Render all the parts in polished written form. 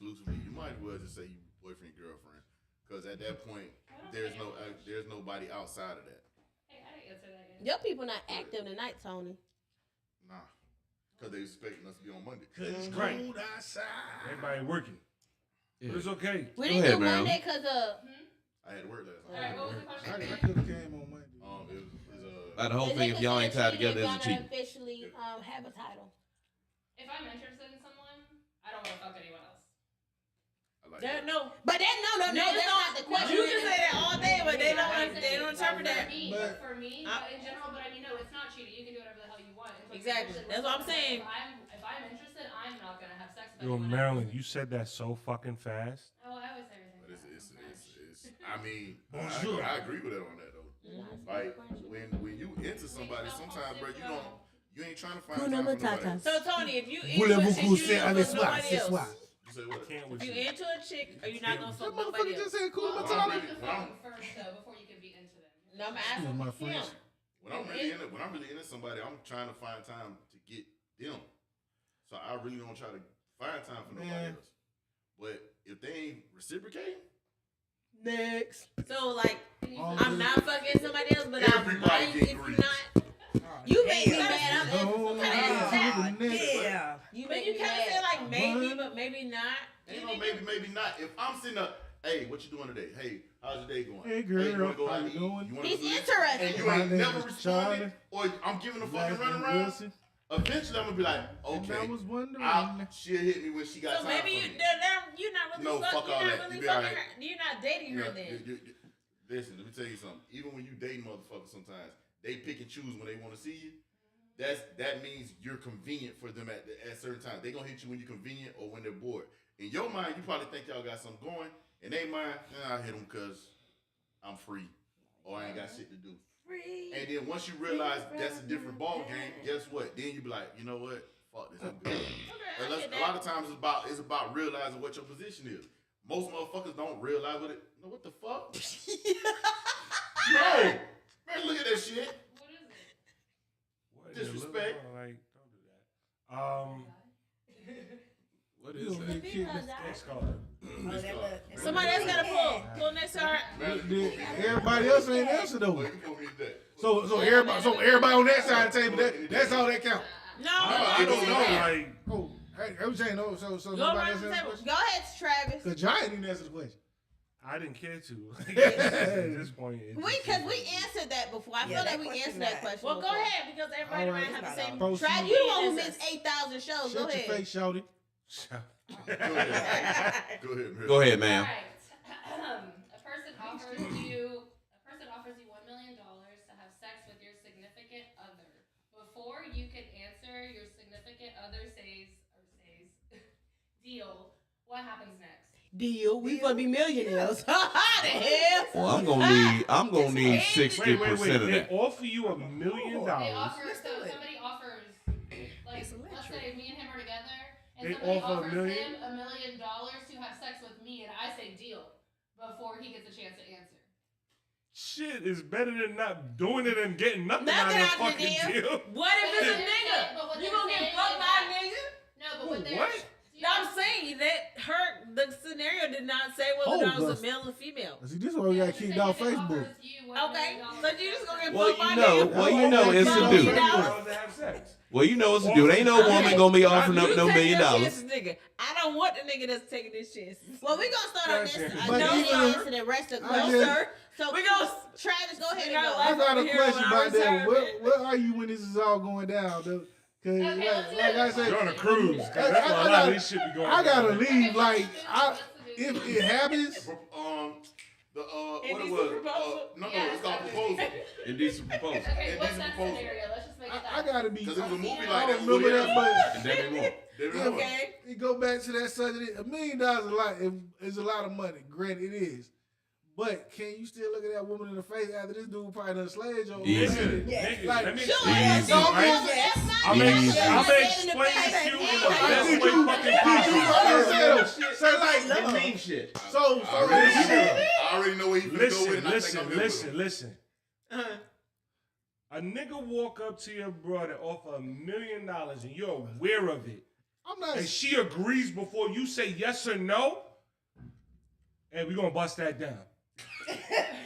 exclusively, you might as well just say you boyfriend, girlfriend. Because at that point, there's nobody outside of that. Hey, I didn't answer that yet. Your people not active tonight, Tony. Nah. Because they expecting us to be on Monday. Because it's cold outside. Everybody working. Yeah. But it's okay. We didn't do Monday because I had to work last night. All right, what was the question? I could have came on Monday. Like the whole thing, if y'all ain't tied together, is a cheat. Officially have a title. If I'm interested in someone, I don't want to fuck anyone else. I like that. that. No. But that's not the question. You can say that all day, but they don't interpret that. For me, but in general, but I mean, no, it's not cheating. You can do whatever the hell you want. Exactly. That's what I'm saying. If I'm interested, I'm not gonna have sex with Yo, anyone Marilyn, else. you said that so fucking fast. Oh, I always say everything. But I mean, I agree with that on that though. Like when you into somebody, sometimes, bro, you ain't trying to find time for nobody. So Tony, if you into a chick, you don't fuck nobody else. You say what? If you into a chick, are you not gonna fuck nobody else? Just said cool. Well, you need to fuck them first though before you can be into them. No, I'm asking my him. friends. When I'm really into somebody, I'm trying to find time to get them. So I really don't try to find time for nobody else. But if they ain't reciprocating, next. So like, I'm not fucking somebody else, but I might if you're not. You make me mad. I'm yeah. You make me kind of say like maybe, but maybe not. ain't no maybe not. If I'm sitting up, hey, what you doing today? Hey, how's your day going? Hey, girl, you wanna go how out you and eat? doing? You wanna He's do this? interested. And you My ain't name never is responded, Charlie. or I'm giving a fucking Last name runaround. Wilson. Eventually, I'm gonna be like, And okay, I was wondering. she'll hit me when she got So time maybe for me. you're not really No, fucking. fuck all You're that. not really You be fucking alright. her. You're not dating her then. Listen, let me tell you something. Even when you dating motherfuckers, sometimes they pick and choose when they want to see you. That means you're convenient for them at certain times. They gonna hit you when you're convenient or when they're bored. In your mind, you probably think y'all got something going. In their mind, I hit them because I'm free or I ain't got shit to do. And then once you realize that's a different ball game, guess what? Then you be like, you know what? Fuck this, I'm good. A lot of times it's about realizing what your position is. Most motherfuckers don't realize what it. No, what the fuck? No, man, look at that shit. What is it? Disrespect. Like, don't do that. What is that? Next caller. Somebody else got to pull next to her. Everybody else ain't answer though. So everybody on that side of the table, that's all that count. No, I don't know. Like, I was saying no. So go nobody around else the answer the table. question. Go ahead, Travis. Cause Giant didn't answer the question. I didn't care to. At this point, Because we answered that before. I feel like we answered that question. Well, go ahead because everybody All right. might have the same. Try you the one who missed 8,000 shows. Shut Go your ahead. face, shouty. Go ahead, ma'am. All right. A person offers you $1 million to have sex with your significant other. Before you can answer, your significant other says deal. What happens next? Deal. We gonna be millionaires. The hell? Well, I'm gonna need 60% of They that. offer you $1 million. They offer, so somebody offers, like, let's say me and him are together, and They somebody offer offers $1 million? him $1 million to have sex with me, and I say deal before he gets a chance to answer. Shit is better than not doing it and getting nothing out Nothing of out the the fucking deal. What if it's a nigga? You gonna get fucked by a nigga? No, but what they're... What? No, I'm saying that the scenario did not say whether that was a male or female. See, this is why we got kicked off Facebook. Okay, so you just gonna get Well, fucked by a you know, nigga? well, you know it's a dude. $1 Have sex. Well, you know it's a dude. Ain't no woman gonna be offering up no $1 million. Nigga. I don't want the nigga that's taking this chances. Well, we gonna start on this. But No, even- answer the rest of the I question. just- Sir. So We gonna Travis, go ahead and got go. I got a Over here question when I about that. retire, Where are you when this is all going down, though? Cause like I said, You're on a cruise. 'Cause that's why a lot of this shit be going I gotta down. leave. Like, if it happens, what it Indecent was? proposal? No, it's called proposal. Indecent proposal. Okay, what's Indecent that proposal. scenario? Let's just make it I that. gotta be. Because it was a movie I like that. don't remember that, but And Demi Moore. Okay. you go back to that subject. $1 million is a lot of money. Granted, it is. But can you still look at that woman in the face after this dude probably done slayed your Easy. Nigga, Like, let me Sure, explain that's to you, not- right? that's not- I'm Easy. gonna explain to you in the best way fucking possible. Say like, mean shit. so I already know where he finna go with it. and I think I'm good with him. Listen. A nigga walk up to your brother, offer $1 million, and you're aware of it. I'm not. and she agrees before you say yes or no, and we're gonna bust that down.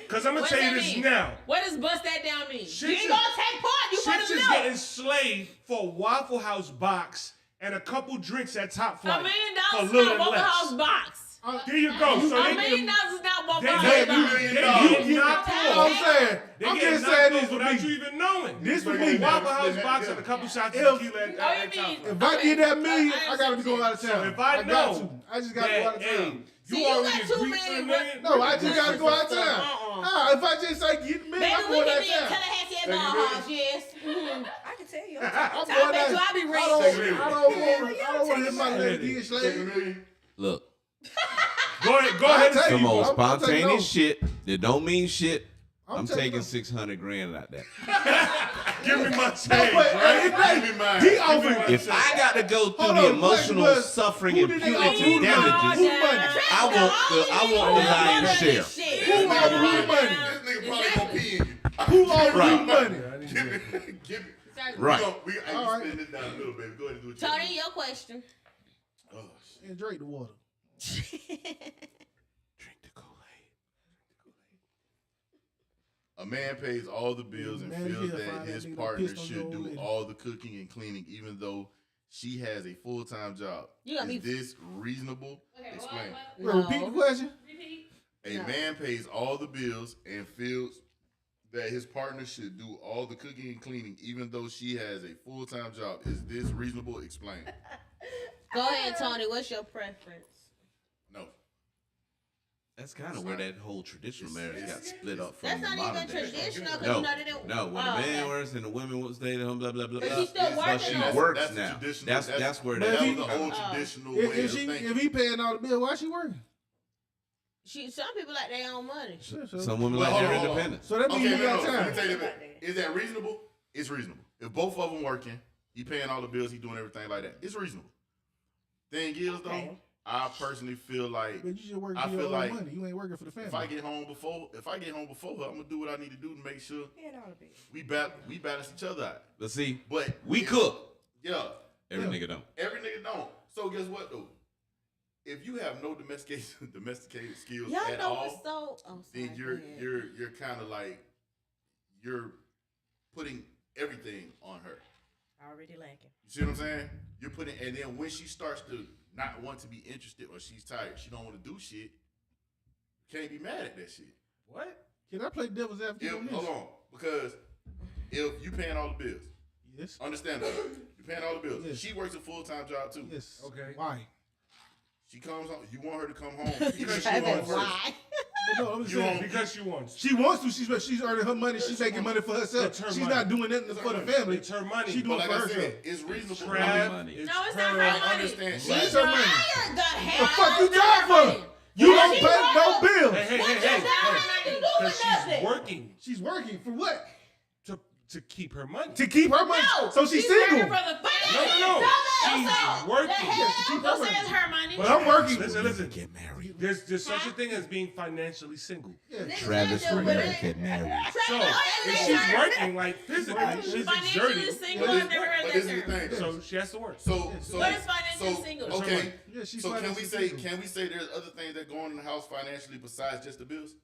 Cause I'm gonna What tell you that this mean? now. What does bust that down mean? Chicks You ain't is- gonna take part. You Chicks supposed to is know. getting slaved for a Waffle House box and a couple drinks at Top Flight $1 million for is little not Waffle less. House box. There you go. So $1 they million is not Waffle they House get box. they getting knocked I'm off. saying. They I'm getting just knocked saying off this for without you me. even knowing. This for A me. Waffle House box and a couple shots of If- tequila at Oh, you Top mean- Flight. If I get that million, I I gotta be going out of So town. if I got know to. I just gotta go out that, of hey, town. See, you you already got $2 agreed for million, $1 million. No, I just gotta go out of town. Uh-uh. If I just say get the million, Baby, I'm we going can out be of in town. Tallahassee at Take Ball it House, yes. I can tell you. I'm I going bet out. you I be I rich. don't want to hit my lady get Take a slaved. million. Look, Go ahead and I'll the take see. most I'm taking spontaneous those. shit that don't mean shit. I'm taking those. 600 grand out there. Give me my No, change, but right? it's not- Give me mine. he Give me offered. mine. If I got to go through Hold the on, emotional question was, suffering who and did they offer? punitive Who damages, Who money? I want the lion's share. Who offered who money? This nigga probably gonna pee in you. Who offered who Right. money? Give me. Right. We All I right. spend this down a little bit. Go ahead and do it. Tony, your question. Oh, shit. And drink the water. Drink the Kool-Aid. A man pays all the bills and Man, feels he'll that find that his nigga that partner pissed on should your old do lady. all the cooking and cleaning, even though she has a full-time job. You got Is me- this reasonable? Okay, Explain. what? Wait, repeat the question. Repeat. A No. man pays all the bills and feels that his partner should do all the cooking and cleaning, even though she has a full-time job. Is this reasonable? Explain. Go ahead, Tony. What's your preference? No. That's kind of where that whole traditional marriage got split up from That's the not modern even day. traditional because No, you know they didn't. no. When Oh, the man okay. works and the women will stay at home, blah blah blah. But blah. she's still But working she though. works That's the now. traditional- That's where that that was he- the old Oh. traditional way If of she, thinking. if he paying all the bill, why she working? Some people like their own money. Some women Well, like their hold on. independence. So that means Okay, you got no. Let me time. tell you that. Is that reasonable? It's reasonable. If both of them working, he paying all the bills, he doing everything like that. It's reasonable. Thing is, though, Okay. I personally feel like But you just working I for your feel own like money. You ain't working for the family. if I get home before her, I'm gonna do what I need to do to make sure Paying all the bills. we balance each other out. But see, But we if- cook. Yeah, Every Yeah. nigga don't. every nigga don't. So guess what though? If you have no domesticated skills Y'all at know all, what's so. Oh, then sorry, you're go ahead. you're kind of like you're putting everything on her. Already lacking. You see what I'm saying? You're putting, and then when she starts to not want to be interested or she's tired, she don't want to do shit. Can't be mad at that shit. What? Can I play devil's advocate on If, this? hold on, because if you paying all the bills, Yes. understand that you paying all the bills. Yes. She works a full-time job too. Yes. Okay. Why? She comes home. You want her to come home even if she Baby, wants first. why? But no, I'm just You saying. won't- Because she wants. She wants to. She's earning her money. She's making money for herself. It's her She's money. not doing nothing It's for her the money. family. It's her money. She doing But it like for I herself. said, it's reasonable. Trav, money. it's No, it's not her her I money. understand. She's It's her money. hired. The The hell fuck you is that tired money? for? You Yeah, don't she pay no working. bills. Hey, What does that have to do with Because nothing? she's working She's working for what? to keep her money. To keep her money. No, So she's working single. for the family. No. Don't She's working. The hell? to keep her Don't say money. it's her money. But I'm working. Listen. Get married. There's such a thing as being financially single. Travis Niggas We're do, gonna but get married. So Travis, if she's working, like physically, she's financially exerting. single, But I've never but heard this that is the term. thing. So she has to work. So What is financially single? Okay. Yeah, she's So can we financially say single. there's other things that go on in the house financially besides just the bills?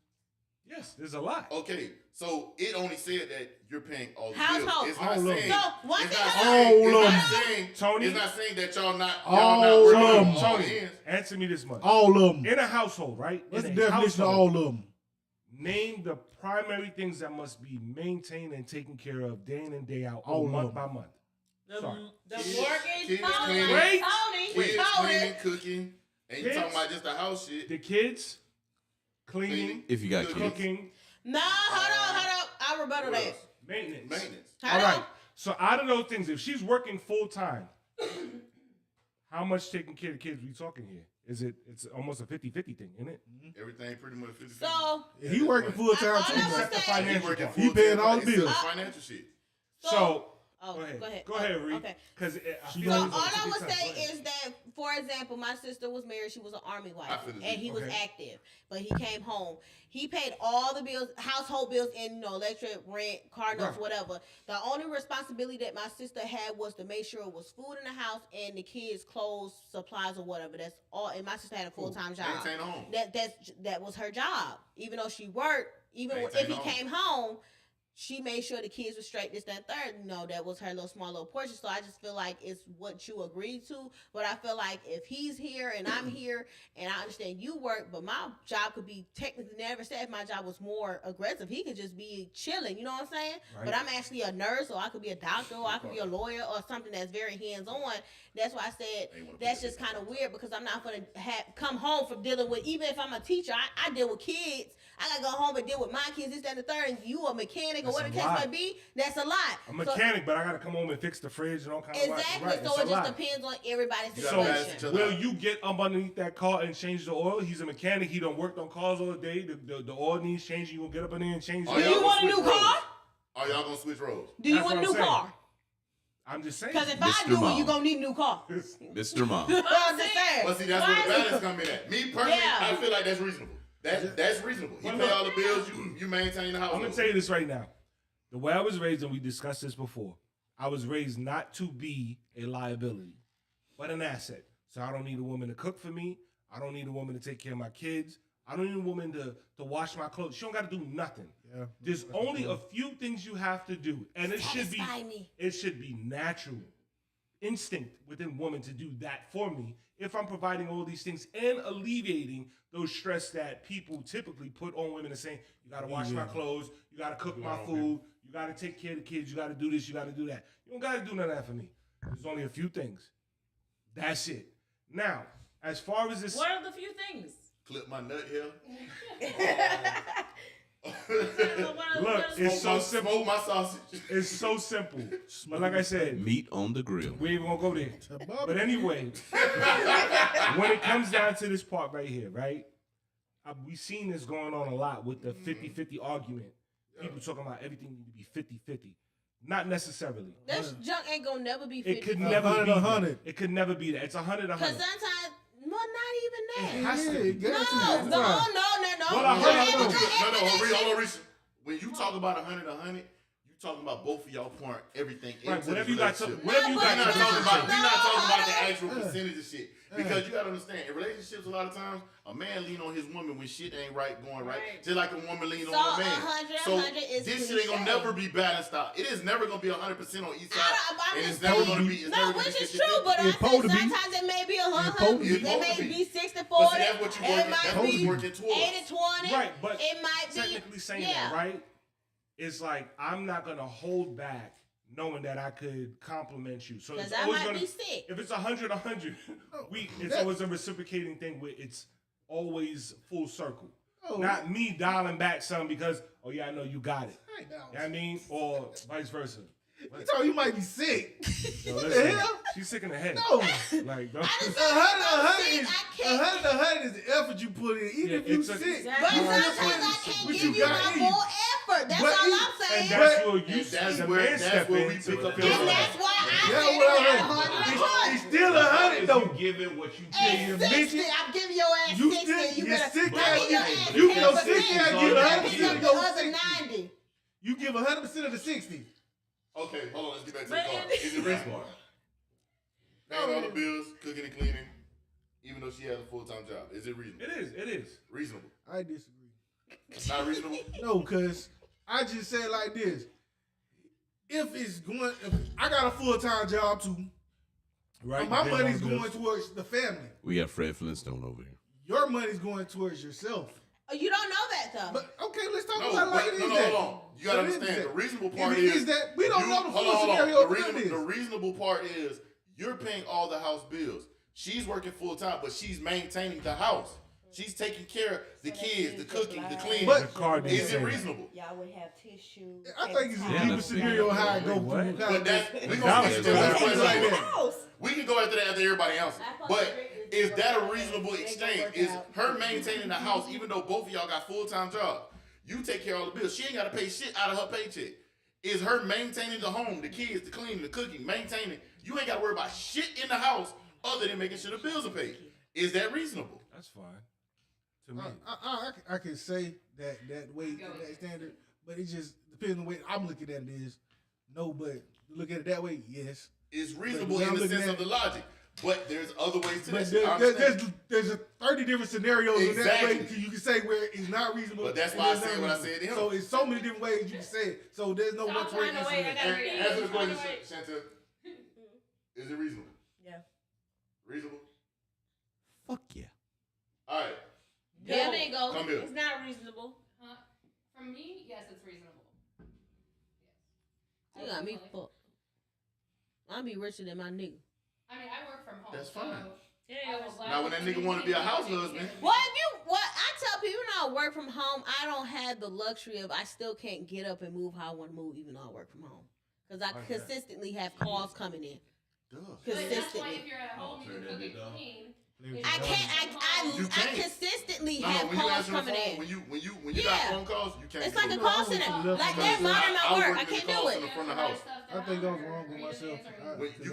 Yes, there's a lot. Okay, so it only said that you're paying all the Household. bills. It's not All of them. saying. So, one it's thing not I- saying. All It's of not them. saying. Tony? It's not saying that y'all not All working of on them. all Tony, ends. answer me this much. All of them. In a household, right? What's the In a definition of household, all of them? Name the primary things that must be maintained and taken care of day in and day out, All month of by them. month. The Sorry. mortgage, Kids Tony, cleaning. Wait. Tony, Kids cleaning, cooking, and you Kids. talking about just the house shit. The kids, cleaning, If you got Cooking. kids. cooking, No, hold on. I'll rebuttal What that. else? maintenance. Maintenance. All right. So out of those things, if she's working full time, how much taking care of the kids we talking here? It's almost a 50-50 thing, isn't it? Everything pretty much 50. So, He working full time I too. understand. Except the he financial working part. full He paying time, all but the it's still bills. financial shit. So Oh, go ahead. Go ahead, Reed. Okay. Because So all I would say is that, for example, my sister was married. She was an army wife, and he was active, but he came home. He paid all the bills, household bills, and electric, rent, car notes, whatever. The only responsibility that my sister had was to make sure it was food in the house and the kids' clothes, supplies, or whatever. That's all. And my sister had a full-time job. Maintain the home. That was her job. Even though she worked, even Maintain if he the home. came home, she made sure the kids were straight, this, that, third. That was her small little portion. So I just feel like it's what you agreed to. But I feel like if he's here and I'm here and I understand you work, but my job could be technically, never said if my job was more aggressive. He could just be chilling, you know what I'm saying? Right. But I'm actually a nurse, or I could be a doctor, or I could be a lawyer, or something that's very hands-on. That's why I said that's just kind of weird, because I'm not going to come home from dealing with, even if I'm a teacher, I deal with kids. I got to go home and deal with my kids, this, that, and the third. And you a mechanic, or whatever the case might be, that's a lot. I'm a mechanic, but I got to come home and fix the fridge and all kinds of Exactly. Right. So it just depends on everybody's situation. So will you get up underneath that car and change the oil? He's a mechanic. He done worked on cars all day. The oil needs changing. You gonna get up in there and change it? Do you want a new car? Are y'all gonna switch roles? Do you want a new car? I'm just saying. Because if I do it, you're going to need a new car. Mr. Mom. I'm just saying. Well, see, that's where the balance come in at. Me personally, I feel like that's reasonable. That's reasonable. He pay all the bills, you maintain the house. I'm gonna tell you this right now. The way I was raised, and we discussed this before, I was raised not to be a liability, but an asset. So I don't need a woman to cook for me. I don't need a woman to take care of my kids. I don't need a woman to wash my clothes. She don't got to do nothing. Yeah, there's only a few things you have to do, and it should be natural instinct within women to do that for me if I'm providing all these things and alleviating those stress that people typically put on women and saying, you got to wash my clothes, you got to cook my food, you got to take care of the kids, you got to do this, you got to do that. You don't got to do none of that for me. There's only a few things. That's it. Now, as far as this... What are the few things? Clip my nut here. Look, it's so simple. Smoke my sausage. It's so simple. But like I said, meat on the grill. We ain't gonna go there. But anyway, when it comes down to this part right here, right? We've seen this going on a lot with the 50-50 argument. People talking about everything need to be 50-50. Not necessarily. This junk ain't gonna never be 50. It could never be 100. It could never be that. It's 100. Because sometimes, well, not even that. It has to be. No. Well, hold on, when you talk about 100, you talking about both of y'all pouring everything into whatever the you got relationship. whatever you got We're not talking about the no. actual percentage of shit. Because you gotta understand, in relationships, a lot of times, a man lean on his woman when shit ain't going right. Just like a woman lean on a man. 100 is this shit ain't gonna never be balanced out. It is never gonna be 100% on each side. And it's never gonna be. Which is true, but I think sometimes it may be 100. It may be 60-40. But that's what you're working towards. 80-20. Right, but it might be technically saying that, right? It's like I'm not gonna hold back, knowing that I could compliment you. So it's always gonna be sick. If it's 100, it's always a reciprocating thing where it's always full circle. Not me dialing back some because I know you got it. You know what I mean? Or vice versa. You told you might be sick. Yo, what listen, the hell? She's sick in the head. No. Like, don't. 100 is the effort you put in, even if you sick. But sometimes I can't give you my full effort. That's all I'm saying. And that's where you as a man step in. And that's why I said it's still 100 though. You giving what you give. 60, I'm giving your ass 60. You better sick give your ass 60. You know 60, I give 100% of the your other 60. 90. You give 100% of the 60. Okay, hold on. Let's get back to the car. Is it reasonable? Paying all the bills, cooking and cleaning, even though she has a full-time job. Is it reasonable? It is. Reasonable. I disagree. It's not reasonable? No, because I just say it like this. If I got a full-time job too, right? My money's going towards the family. We got Fred Flintstone over here. Your money's going towards yourself. You don't know that though. But okay, let's talk about it like it is. Hold on. You gotta understand. The reasonable part is that we don't know the full scenario. The reasonable part is you're paying all the house bills. She's working full time, but she's maintaining the house. She's taking care of the kids, the cooking, the cleaning. But is it reasonable? Y'all would have tissue. I think it's a deeper scenario how it goes. But we gonna get to that. We can go after that after everybody else. But is that a reasonable exchange? Is her maintaining the house, even though both of y'all got full-time jobs? You take care of all the bills. She ain't got to pay shit out of her paycheck. is her maintaining the home, the kids, the cleaning, the cooking, maintaining. You ain't got to worry about shit in the house other than making sure the bills are paid. Is that reasonable? That's fine. To me. I can say that way, that standard, but it just depends on the way I'm looking at it is. No, but look at it that way, yes. It's reasonable in the sense of the logic. But there's other ways to there's a 30 different scenarios in that way you can say where it's not reasonable. But that's why I said what I said to him. So it's so many different ways you can say it. So there's no one way. Answer the question, Chantel. Is it reasonable? Yeah. Reasonable? Fuck yeah. All right. Yeah, there you go. Come here. It's not reasonable. For me, yes, it's reasonable. You got me fucked. I'll be richer than my nigga. I mean, I work from home. That's fine. So now, when that nigga want to be a house husband. Well, I tell people, I work from home. I don't have the luxury of, I still can't get up and move how I want to move, even though I work from home. Because I consistently have calls coming in. But that's why if you're at home, you can cook and clean. I consistently have calls coming in. When you got phone calls, you can't. It's like a call center. Like they're monitoring my work. I can't do it. I think I was wrong with myself. You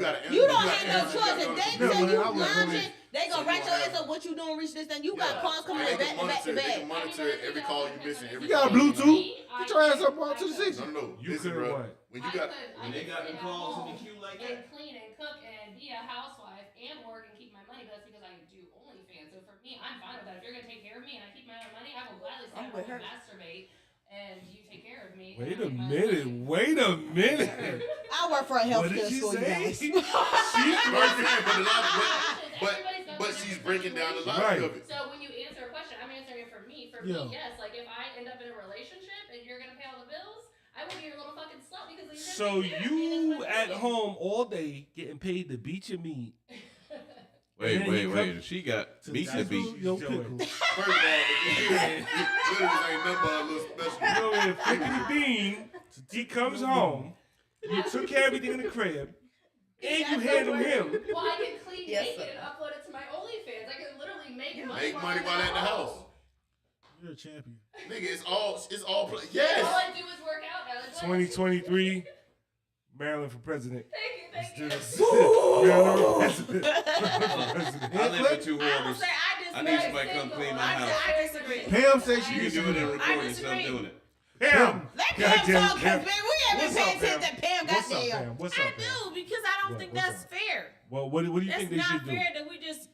don't have no choice. If they tell you lounging, they gonna write your ass up. What you doing? Reach this thing. You got calls coming in back to back. They can monitor every call you missing. You got Bluetooth. Get your ass up on to the 6. No. You could what? When you got when they got the calls in the queue like that. And clean and cook and be a housewife and work and keep my money, but that's because I do OnlyFans. So for me, I'm fine with that. If you're gonna take care of me and I keep my own money, I will gladly sit at home and masturbate and you take care of me. Wait a minute. I work for a healthcare school, you guys. But she's breaking down the logic of it. So when you answer a question, I'm answering it for me. For me, yes. Like if I end up in a relationship and you're gonna pay all the bills, I will be your little fucking slut because you're so you at home all day getting paid to beat your meat. Wait. She got meat to beat. First of all, ain't nothing but a little special. You know, Fickety Bean, he comes home, you took care of everything in the crib, and you handle him. Well, I can clean naked and upload it to my OnlyFans. I can literally make money while at the house. You're a champion. Nigga, it's all play. Yes. All I do is work out now. 2023, Maryland for president. Thank you. Maryland for president. I live with 2 orders. I need somebody to come clean my house. I disagree. Pam says she You can do it and record yourself doing it. Pam! Let Pam talk, because man, we haven't paid attention to Pam. What's up, Pam? What's up, I Pam? do, because I don't think that's fair. Well, what do you think they should do? That's not fair that we just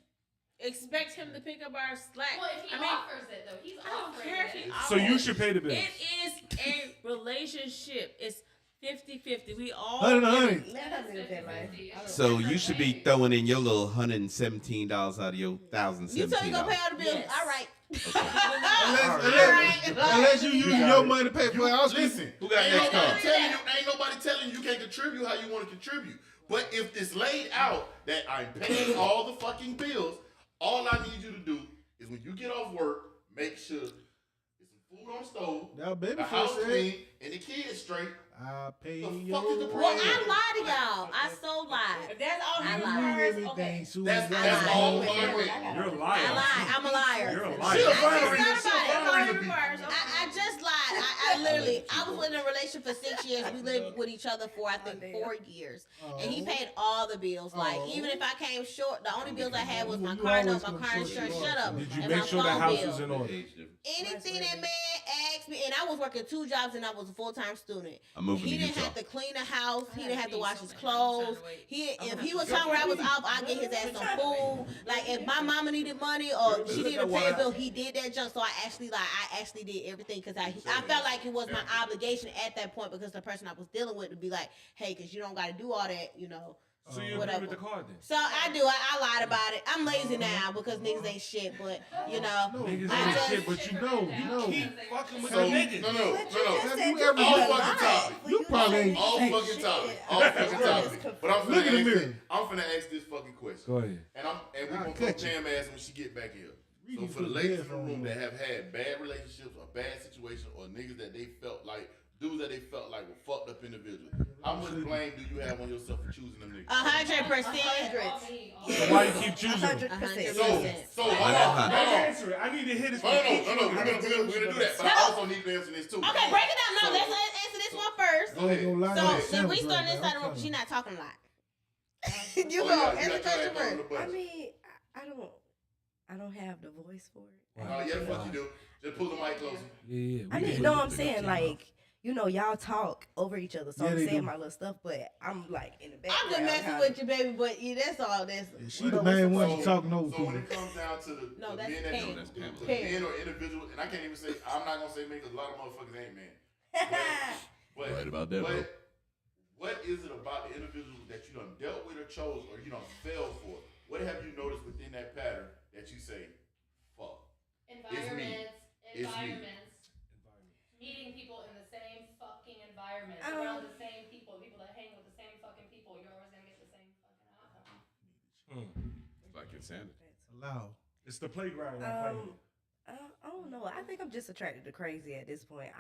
expect him to pick up our slack. Well, if he offers it, though, he's I don't offering care if it. he offers So you should pay the bills. It is a relationship. It's 50-50. We all 100. So you should be throwing in your little $117 out of your $1,017. You told you gonna pay all the bills. Yes. All right. Unless you using your money to pay for it. Listen, Who got next call? Ain't nobody telling you can't contribute how you want to contribute. But if it's laid out that I'm paying all the fucking bills, all I need you to do is when you get off work, make sure there's some food on the stove, Now, baby, the house clean, and the kids straight. I pay The you. fuck is the Well, problem? I lied to y'all. I so lied. If that's all I he lied. requires, okay. That's all lied. You're a I liar. lied. I'm a liar. You're a She a liar. fine That's reason. not All he She requires, I just lied. I literally, I was in a relationship for 6 years. We lived with each other for, I think, 4 years. And he paid all the bills. Like, even if I came short, the only bills I had was my car note, my car insurance, shut up, Did you and make my sure the phone house bill. was in order? Anything that man asked me, and I was working 2 jobs and I was a full-time student. I'm moving He to didn't Utah. have to clean the house. He didn't have to wash his I'm clothes. trying to wait. If he was hungry, I was off, I'd get his ass some food. Like if my mama needed money or she needed to pay a bill, he did that junk. So I actually did everything because I felt like it was my obligation at that point because the person I was dealing with would be like, hey, because you don't got to do all that, you know. So you agree Whatever. with the card then? So I do. I lied about it. I'm lazy now because niggas ain't shit. But you know, Niggas I ain't just shit, but you know. Keep fucking with the So, niggas. no. Have you ever All had fucking topic. You probably ain't. All fucking topic. All fucking topic. But I'm Look in the mirror. finna ask this fucking question. Go ahead. And we gonna cut put you. Pam ass when she get back here. So You for the put ladies in this the on. room that have had bad relationships or bad situations or niggas that they felt like dudes that they felt like were fucked up individuals, how much blame do you have on yourself for choosing them niggas? 100%. So why you keep choosing them? 100%. So hold Why on. not? Answer it. I need to hit his. No. We're gonna do that. But I also need to answer this too. Okay, break it down. No, let's answer this one first. I ain't gonna lie, So that if we sandwich start right inside now, the room, I'm she tryna- not talking a lot. You Oh, go. yeah, Every you got your question ass on first. the bus. I mean, I don't have the voice for it. Oh, yeah, the fuck you do. Just pull the mic closer. Yeah. I mean, no, I'm saying like, you know, y'all talk over each other, so Yeah, I'm they saying do. my little stuff, but I'm like in the I'm background. just messing with you, baby, but yeah, that's all. That's Yeah, she the main one So- to talking over So when people. it comes down to the, No, the that's men that Pam. do, That's Pam. the men or individuals, and I can't even say, I'm not gonna say men because a lot of motherfuckers ain't men. But, Right about that, but bro. what is it about the individual that you done dealt with or chose or you done fell for? What have you noticed within that pattern that you say, fuck? Environments. It's me. Meeting people in the same fucking environment, Um, around the same people that hang with the same fucking people, you're always gonna get the same fucking outcome. Like insanity. Allow. It's the playground. I'm playing. I don't know. I think I'm just attracted to crazy at this point.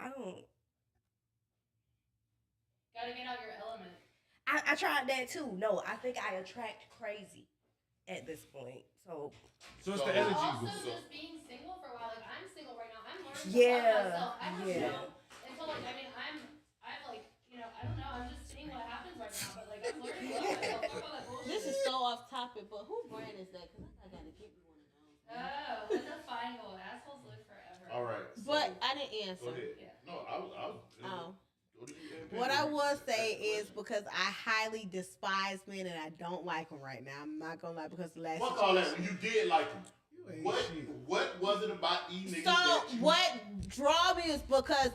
Gotta get out your element. I tried that too. No, I think I attract crazy at this point. So So it's So- the But energy. also So- just being single for a while. Like I'm single right now. I'm learning to Yeah, love myself. I don't yeah. know until like I'm like I don't know. I'm just seeing what happens right now. But like I'm learning to love myself. Fuck all that bullshit. This is so off topic, but who brand is that? Cause I gotta get me one of those. Oh, let the fine go. Assholes live forever. All right. So, But I didn't go answer. ahead. Yeah. No, I was. Oh. Go to you, What I will say That's is the because I highly despise men and I don't like them right now. I'm not gonna lie because the last question. Fuck all that. When you did like him, You ain't what shit. what was it about these niggas So that you? what draw me is because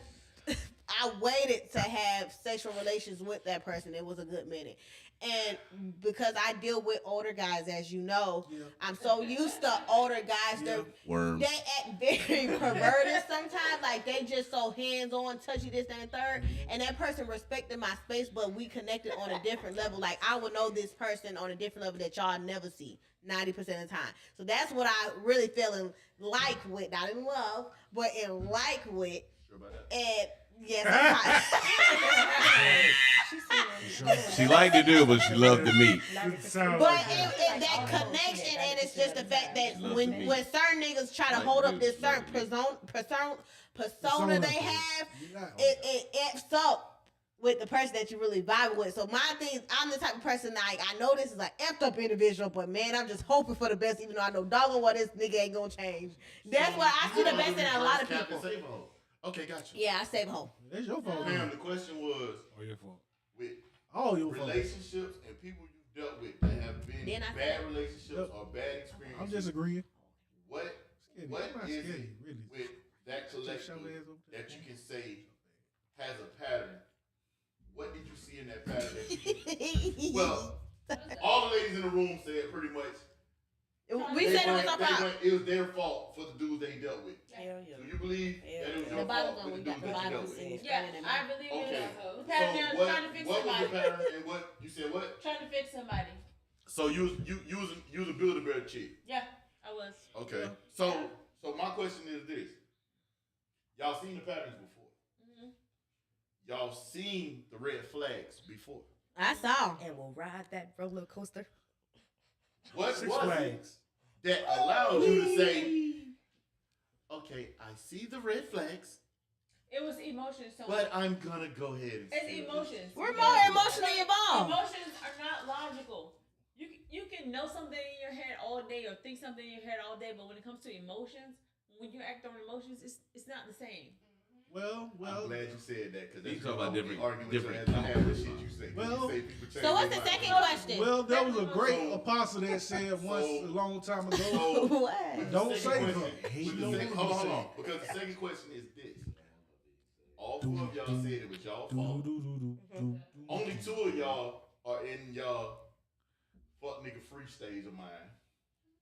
I waited to have sexual relations with that person. It was a good minute. And because I deal with older guys, as you know, Yeah. I'm so used to older guys. Yeah. Worms. They act very perverted sometimes. Like they just so hands-on, touchy this, that, and third. And that person respected my space, but we connected on a different level. Like I would know this person on a different level that y'all never see 90% of the time. So that's what I really fell in like with, not in love, but in like with. Sure about that? And yes, She liked to do, but she loved to meet. It sound but like that. that connection, and it's just the fact that She loves when me. certain niggas try to Like hold you, up this she certain loves me. persona they have, You're not on it F's up with the person that you really vibe with. So my thing is, I'm the type of person like I know this is an effed up individual, but man, I'm just hoping for the best, even though I know doggone what this nigga ain't gonna change. That's why I see the best in a lot of Captain people. Save-A-Ho. Okay, got you. Yeah, I save a hoe. That's your fault. Pam, the question was Oh, your fault. with All your fault. relationships and people you dealt with that have been Then I bad said- relationships or bad experiences. I'm just agreeing. What Scared. what I'm not is scared, it really. with that Just collective shove your ass over there. that you can say has a pattern? What did you see in that pattern? That you, well, all the ladies in the room said pretty much we said it was our fault. it was their fault for the dudes they dealt with. hell yeah. Do you believe that it was The your bottom fault one, for we the got dudes the that you bottom dealt with? scene. Yeah, I believe Okay. it. So Pattern is what, trying to fix what was the somebody. pattern and what you said? What? Trying to fix somebody. So you was a Build-A-Bear chick. Yeah, I was. Okay. So my question is this: y'all seen the patterns before? Mm-hmm. Y'all seen the red flags before? I saw. And we'll ride that roller coaster. What Six was Flags. it that allowed you to say, "Okay, I see the red flags, It was emotions. So but I'm gonna go ahead and." it's see what emotions. We're more emotionally involved. Emotions are not logical. You can know something in your head all day or think something in your head all day, but when it comes to emotions, when you act on emotions, it's not the same. Well, I'm glad you said that because You that's talk about different- arguments different as I have the shit you say. 'Cause Well, you say people change So what's their the mind. second question? well, there was a great So- apostle that said once a long time ago. So, What? with the Don't second say question- fuck. Hate with the no second- one hold say. on, because the second question is this: all four of y'all said it was y'all fault. Only two of y'all are in y'all fuck nigga free stage of mine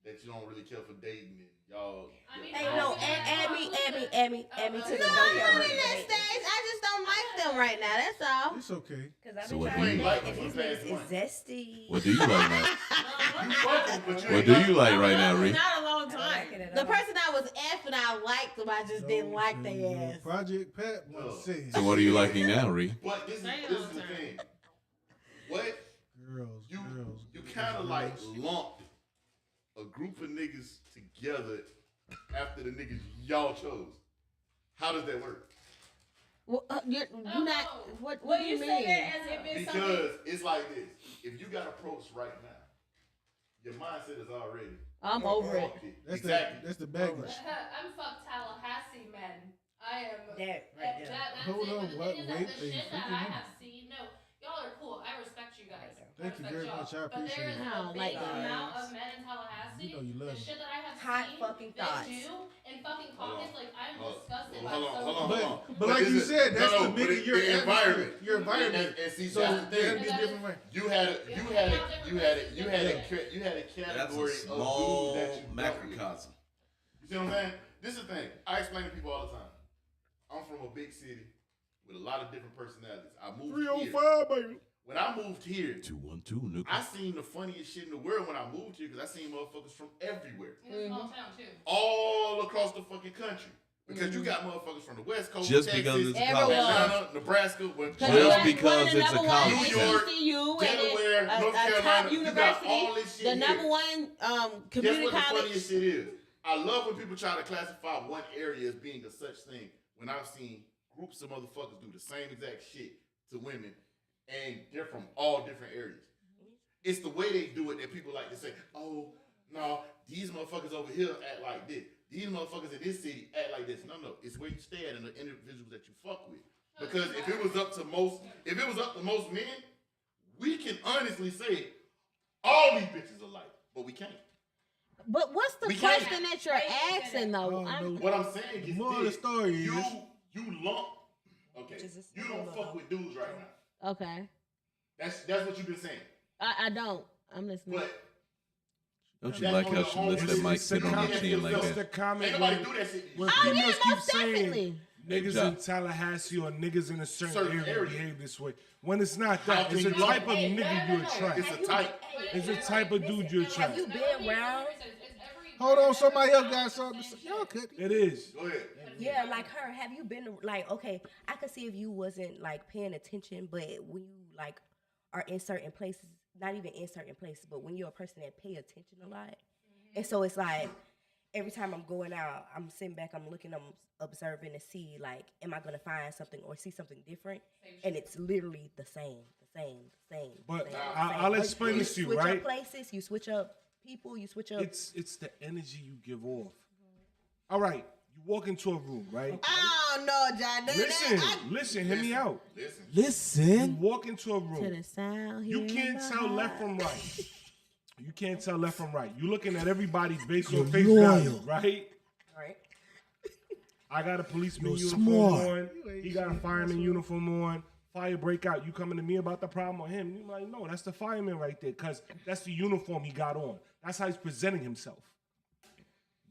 that you don't really care for dating and y'all. I mean, Hey, I no, think add me that's to the No, don't I'm care in for that dating. stage. I just don't like them right now. That's all. It's okay. Because I've So been what trying do to you like date, and for these the niggas past is month? zesty. What do you like now? You fucking, but you What ain't do like- you like right now, Ree? Not a long I don't time. like it at The all. person I was effing, I liked them. I just didn't like their ass. Project Pat once said. So what are you liking now, Ree? But this is Hang the on, thing. What Girls, you girls. you kind of like girls. lumped a group of niggas together after the niggas y'all chose. How does that work? Well, you're not. What do you say mean? that as if it's something. Because it's like this. If you got approached right now, your mindset is already. I'm over it. Exactly. That's the baggage. I'm fuck Tallahassee men. I am. That right there. That's Hold it. on, But the what? thing is that Wait, the shit that freaking I minute. have seen. No, y'all are cool. I respect you guys. Thank you respect very y'all. much. I But there appreciate is it. I a don't big like amount guys. of men in Tallahassee. You know you love the it. shit that I have Hot seen, fucking they thoughts. do in fucking caucus. Like I'm disgusted. Hold on, I'm hold so on, hold on. But like you said, that's the but bigger your the environment. Your environment. And see, So that's the that'd thing. be a different way. You had a That's category a of small dudes that you dealt with. macrocosm. You see what I'm saying? This is the thing. I explain to people all the time. I'm from a big city with a lot of different personalities. I moved 305, here. baby. When I moved here, 212, nigga. I seen the funniest shit in the world when I moved here because I seen motherfuckers from everywhere. in a small town too. All across the fucking country. Because you got motherfuckers from the West Coast, Just Texas, because it's a Everyone. college. Atlanta, Nebraska, Just because it's a number one college. New York, HBCU Delaware, and North a top Carolina, you got all university. this shit The here. number one Guess community what the college. funniest shit is? I love when people try to classify one area as being a such thing when I've seen groups of motherfuckers do the same exact shit to women and they're from all different areas. It's the way they do it that people like to say, oh, no, these motherfuckers over here act like this. These motherfuckers in this city act like this. No, it's where you stay at and the individuals that you fuck with. Because if it was up to most men, we can honestly say all these bitches are like, but we can't. But what's the We can't. question that you're asking though? What I'm saying is More of the this. story is You lump. Okay. You don't fuck with dudes right now. Okay. That's what you've been saying. I don't. I'm listening. But Don't you that's like on how the she own- lets that mic it's sit the on her comment chin like yourself. It's the that? comment Ain't nobody when, do that shit. when Oh, females yeah, keep most saying definitely. niggas Ja. in Tallahassee or niggas in a certain Certain area area. behave this way. When it's not How that, can it's a you type of love it? nigga No, you no, no. attract. It's a type. It's a type of dude you Have attract. you been around? Hold on, somebody else got something to say. Y'all could. It is. Go ahead. Yeah, like her. Have you been like, okay, I could see if you wasn't like paying attention, but when you like are in certain places, not even in certain places, but when you're a person that pay attention a lot. And so it's like every time I'm going out, I'm sitting back, I'm looking, I'm observing to see like, am I gonna find something or see something different? And it's literally the same. But same. I'll explain You this to you, switch right? up places, you switch up people, you switch up. It's the energy you give off. All right, you walk into a room, right? Oh no, John. Listen, hear me out. You Listen. walk into a To room. the sound. You here can't in tell my left heart. from right. You can't tell left from right. You're looking at everybody based on You're face loyal. value, right? Right. I got a policeman You're uniform smart. on. He got a fireman uniform on. Fire break out. You coming to me about the problem on him? You're like, no, that's the fireman right there, because that's the uniform he got on. That's how he's presenting himself.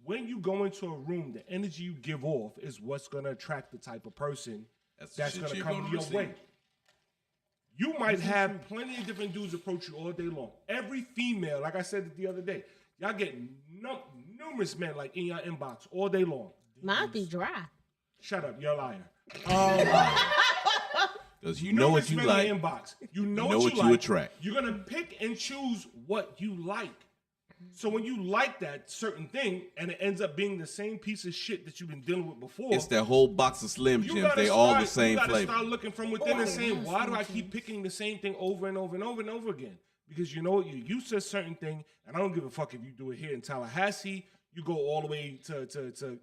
When you go into a room, the energy you give off is what's going to attract the type of person That's the that's shit going to you're come gonna your receive. way. You might have plenty of different dudes approach you all day long. Every female, like I said the other day, y'all get numerous men like in your inbox all day long. Mine be dry. Shut up, you're a liar. Because you know what you Numerous men like. in your inbox. You know know what what you you like. attract. You're gonna pick and choose what you like. So when you like that certain thing and it ends up being the same piece of shit that you've been dealing with before, It's that whole box of Slim you Jims. gotta They all the start- same You gotta flavor. start looking from within and saying, why do I keep picking the same thing over and over and over and over again? Because you know what, you're used to a certain thing, and I don't give a fuck if you do it here in Tallahassee. You go all the way to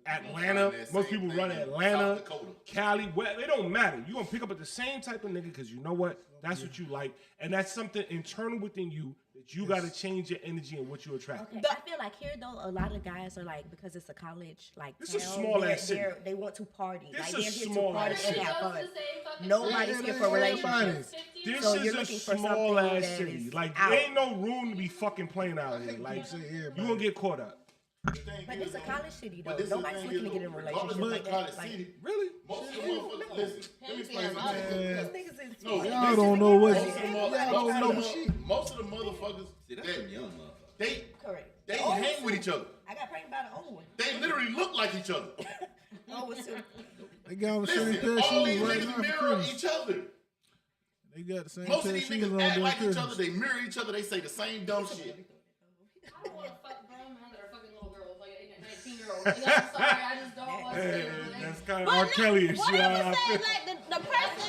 Atlanta. that Most same people thing run in Atlanta, South Dakota. Cali. Where, it don't matter. You're gonna pick up at the same type of nigga because you know what? That's what you like, and that's something internal within you that you got to change your energy and what you attract. Okay, I feel like here though, a lot of guys are like, because it's a college like This is town, small ass city. they want to party. This Like is they're here to small party ass and city. have fun. Nobody's Nobody's here for relationships. This So is you're a looking for small something ass that city. is Like out. there ain't no room to be fucking playing out here. Like you gonna get caught up. But it's a college city though. But this is the Nobody's thing looking is, to get in a regardless relationship of like the college that. Like, city, Really? most of the motherfuckers, listen, let me explain something. these niggas is No, Y'all don't know what. Most of the Y'all don't know shit. most of the motherfuckers, See, that's some young motherfuckers. they correct. they Oh, hang with each other. I got pregnant by the old one. They literally look like each other. Oh, it's They got on the same Listen, pair of all these shoes right niggas now for mirror Christmas. each other. They got the same Most pair of of these shoes on niggas act during like each other. Christmas. They mirror each other. They say the same dumb shit. I don't want to fuck grown men that are fucking little girls, like a 19-year-old. I'm sorry, I just don't want to. Hey, that's kind of But R. Kelly and what shit. I'm I saying, feel- like the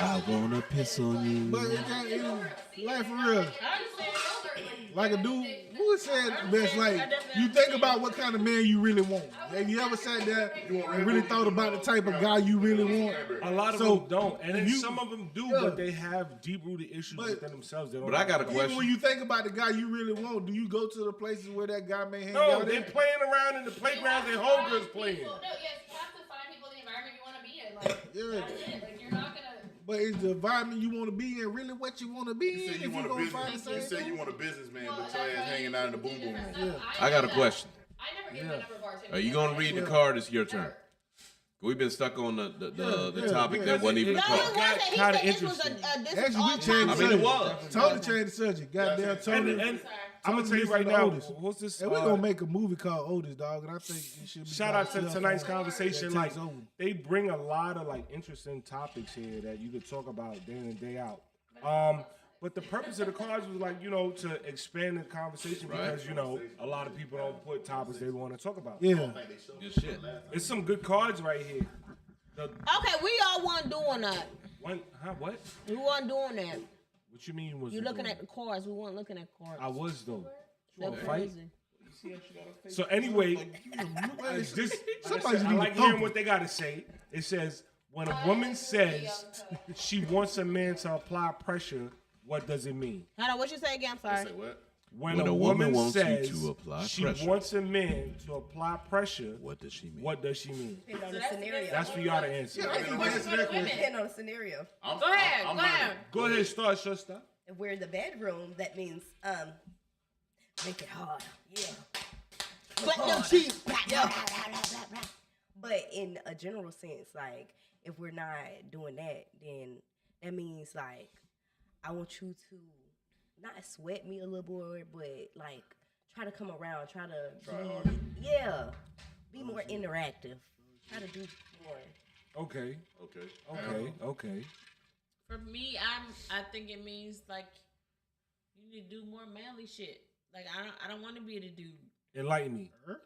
I wanna piss on you. But it can't, like for real. Like a dude, who said best? Like you think about what kind of man you really want. Have you ever sat there and really thought about the type of guy you really want? A lot of them don't, and then some of them do, but they have deep-rooted issues within themselves. They don't. But I got a question. Even when you think about the guy you really want, do you go to the places where that guy may hang No, out? they're playing around in the playground. Their homegirls playing. No, yes, you have to find people in the environment you want to be in. Like, that's it. Like, you're not gonna. But is the environment you want to be in really what you want to be You in? say you want a business. You say you want a businessman, but your ass hanging out in the boom boom room. Yeah. I got a question. I never gave my number bartender. Are you gonna read the card? It's your turn. We've been stuck on the topic that wasn't even a No, card. it wasn't. He Kinda said this was interesting. this Actually, was we all changed time. the I mean, it subject. was. Totally changed the subject. Goddamn, Tony. And I'm gonna tell you right now, what's this? And we're gonna make a movie called Otis, dog, and I think it should be. Shout out to called tonight's Cell Phone conversation. that Like takes over. they bring a lot of like interesting topics here that you could talk about day in and day out. But the purpose of the cards was like, to expand the conversation because, a lot of people don't put topics they want to talk about. Yeah. Good shit. It's some good cards right here. Okay, we all weren't doing that. What? We weren't doing that. What you mean was You looking at the cards? We weren't looking at cards. I was though. That was crazy. So anyway, I like hearing what they got to say. It says, when a woman says she wants a man to apply pressure, what does it mean? Hold on, what you say again? I'm sorry. Say what? When a woman wants you says to apply she pressure. wants a man to apply pressure, What does she mean? what does she mean? Depend on the scenario. That's for y'all to answer. Depend on the scenario. Go ahead. Go ahead, start your stuff. If we're in the bedroom, that means make it hard. Yeah. Flat them cheeks. Yeah. But in a general sense, like if we're not doing that, then that means like I want you to not sweat me a little more, but like try to come around, try be more interactive. Try to do more. Okay. Okay. For me, I think it means like you need to do more manly shit. Like I don't want to be the dude. Enlighten me. Yeah.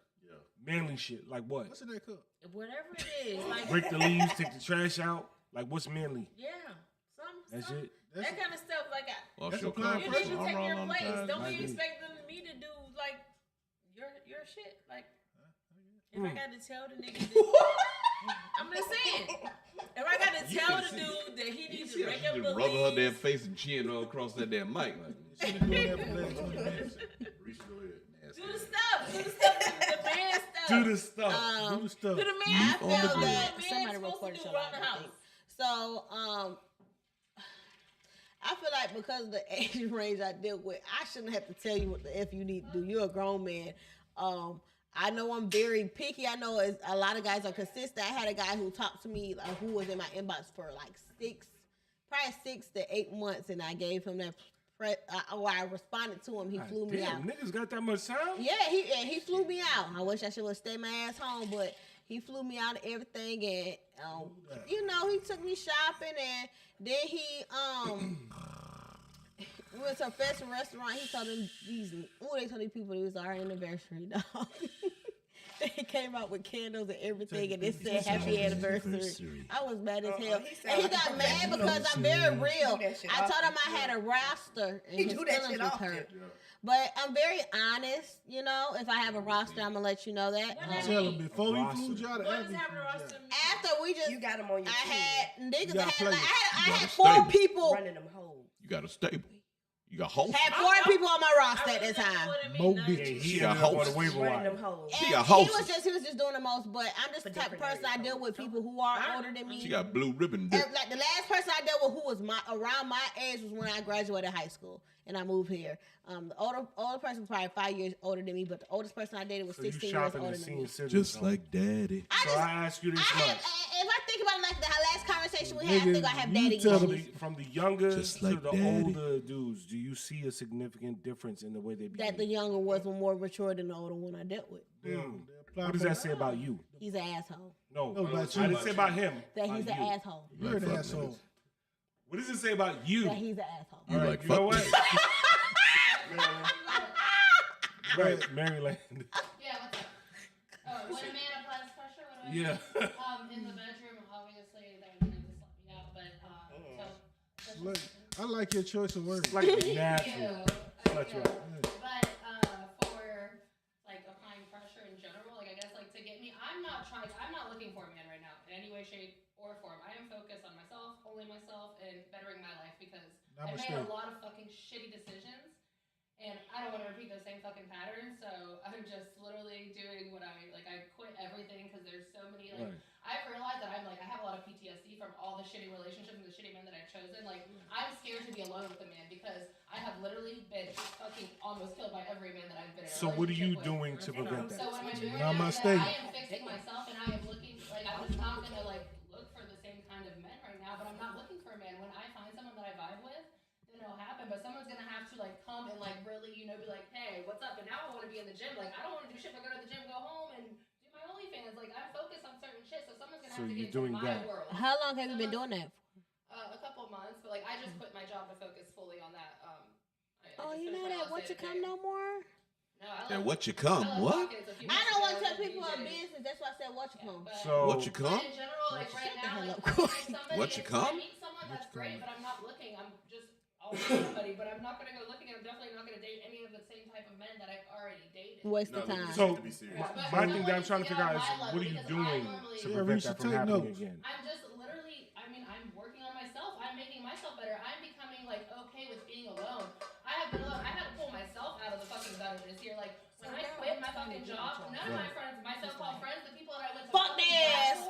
Manly shit. Like what? What's in that cup? Whatever it is, like Break the leaves, take the trash out. Like what's manly? That's some it. that kind of stuff. Like Lost That's your applying you compass. need to I'm take wrong your on the place. time. Don't I be agree. expecting me to do like your shit. Like if I got to tell the nigga, I'm just saying. If I got to tell the dude that he needs to break up She the just rubbing her damn leaves, face and chin all across that damn mic. Like, She been doing that for the last 20 minutes. Reese, go ahead. do the stuff, the man stuff. Do the stuff. Do the stuff. To the man I stuff. feel What a that man's somebody supposed reported to do your around the life, I house. think. So, I feel like because of the age range I deal with, I shouldn't have to tell you what the F you need to do. You're a grown man. I know I'm very picky. I know a lot of guys are consistent. I had a guy who talked to me, who was in my inbox for like 6 to 8 months, and I gave him that. I responded to him. He flew me out. Niggas got that much time? Yeah, he flew me out. I wish I should have stayed my ass home, but he flew me out and everything, and he took me shopping, and then he we went to a fancy restaurant. He told them they told these people it was our anniversary, dog. They came out with candles and everything, and it said happy anniversary. I was mad as hell. And he got mad because I'm very real. I told him I had a roster and his feelings was hurt. But I'm very honest, if I have a roster, I'm going to let you know that. Tell him before he flew you out. What does having a roster mean? After we just, You got them on your I team. had niggas, You gotta I had play. 4 people. Running them hoes. you got a stable. You got hoes. Had 4 people on my roster at that time. Mo Yeah, bitches. he got ended up on hosts. the waiver Running them wire. hoes. She And got he hosts. was just doing the most, but I'm just the type of person I deal with people who are older than me. She got blue ribbon dick. And, like the last person I dealt with who was around my age was when I graduated high school and I moved here. The older person was probably 5 years older than me, but the oldest person I dated was So you 16 years shopping older and than me. seeing citizens. Just like daddy. So I ask you this If much. I think about it, like the last conversation we had, I think I have you daddy tell issues. From the younger Just to like the daddy. older dudes, do you see a significant difference in the way they behave? That the younger ones were more mature than the older one I dealt with. What does that say about you? He's an asshole. No, No, about I you. didn't say about him. That about he's an you. asshole. You're an Fuck asshole. niggas. What does it say about you? That he's an asshole. You All right, like you fuck know what? niggas. Right, Maryland. Yeah, what's up? Oh, when a man applies pressure, what do I Yeah. do? In the bedroom, obviously, they're going to slap me out, but so questions. I like your choice of words. Like natural. But for like applying pressure in general, like I guess like to get me, I'm not looking for a man right now in any way, shape, or form. I am focused on myself, only myself, and bettering my life because I made a lot of fucking shitty decisions. And I don't want to repeat those same fucking patterns, so I'm just literally doing what I quit everything because there's so many, like, I've realized that I have a lot of PTSD from all the shitty relationships and the shitty men that I've chosen. Like, I'm scared to be alone with a man because I have literally been fucking almost killed by every man that I've been in a So what are you with. doing to prevent that? So what am I doing right now is that I am fixing myself and I am looking, like, I'm just not going to, like, look for the same kind of men right now, but I'm not looking for a man. When I find someone that I vibe with, then it'll happen, but someone's gonna have to like come and like really, be like, hey, what's up? And now I want to be in the gym. Like, I don't want to do shit but go to the gym, go home, and do my OnlyFans. Like, I'm focused on certain shit, so someone's gonna have to get into my world. How long have you been doing that? A couple months, but like I just quit my job to focus fully on that. You're not at What You Come no more? No, I And What You Come? What? I don't want to tell people our business. That's why I said What You Come. So What You Come? In general, like right now, like, What You Come? I meet someone that's great, but I'm not looking. I'm just. I'll meet somebody, but I'm not gonna go looking, and I'm definitely not gonna date any of the same type of men that I've already dated. Waste of time. So my thing that I'm trying to figure out is what are you doing to prevent that from happening again? I'm just literally, I'm working on myself. I'm making myself better. I'm becoming like okay with being alone. I have been alone. I had to pull myself out of the fucking gutter this year. Like when I quit my fucking job, none of my friends, my so-called friends, the people that I went to fuck their ass,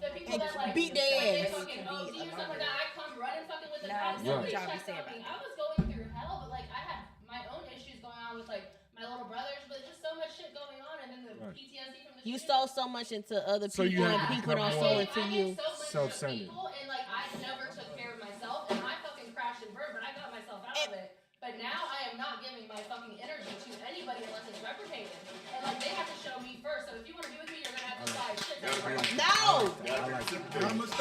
the people that like beat their ass, fucking OD or something like that, I come running fucking with the guys. Nobody checks on me. I was going through hell, but like I had my own issues going on with like my little brothers, but just so much shit going on, and then the PTSD from the you sold so much into other people, and people don't sow into you. Self-centered. And like I never took care of myself, and I fucking crashed and burned, but I got myself out of it. But now I am not giving my fucking energy to anybody unless it's replicated. And like they have to show me first. So if you want to be with me, you're gonna have to decide shit. No.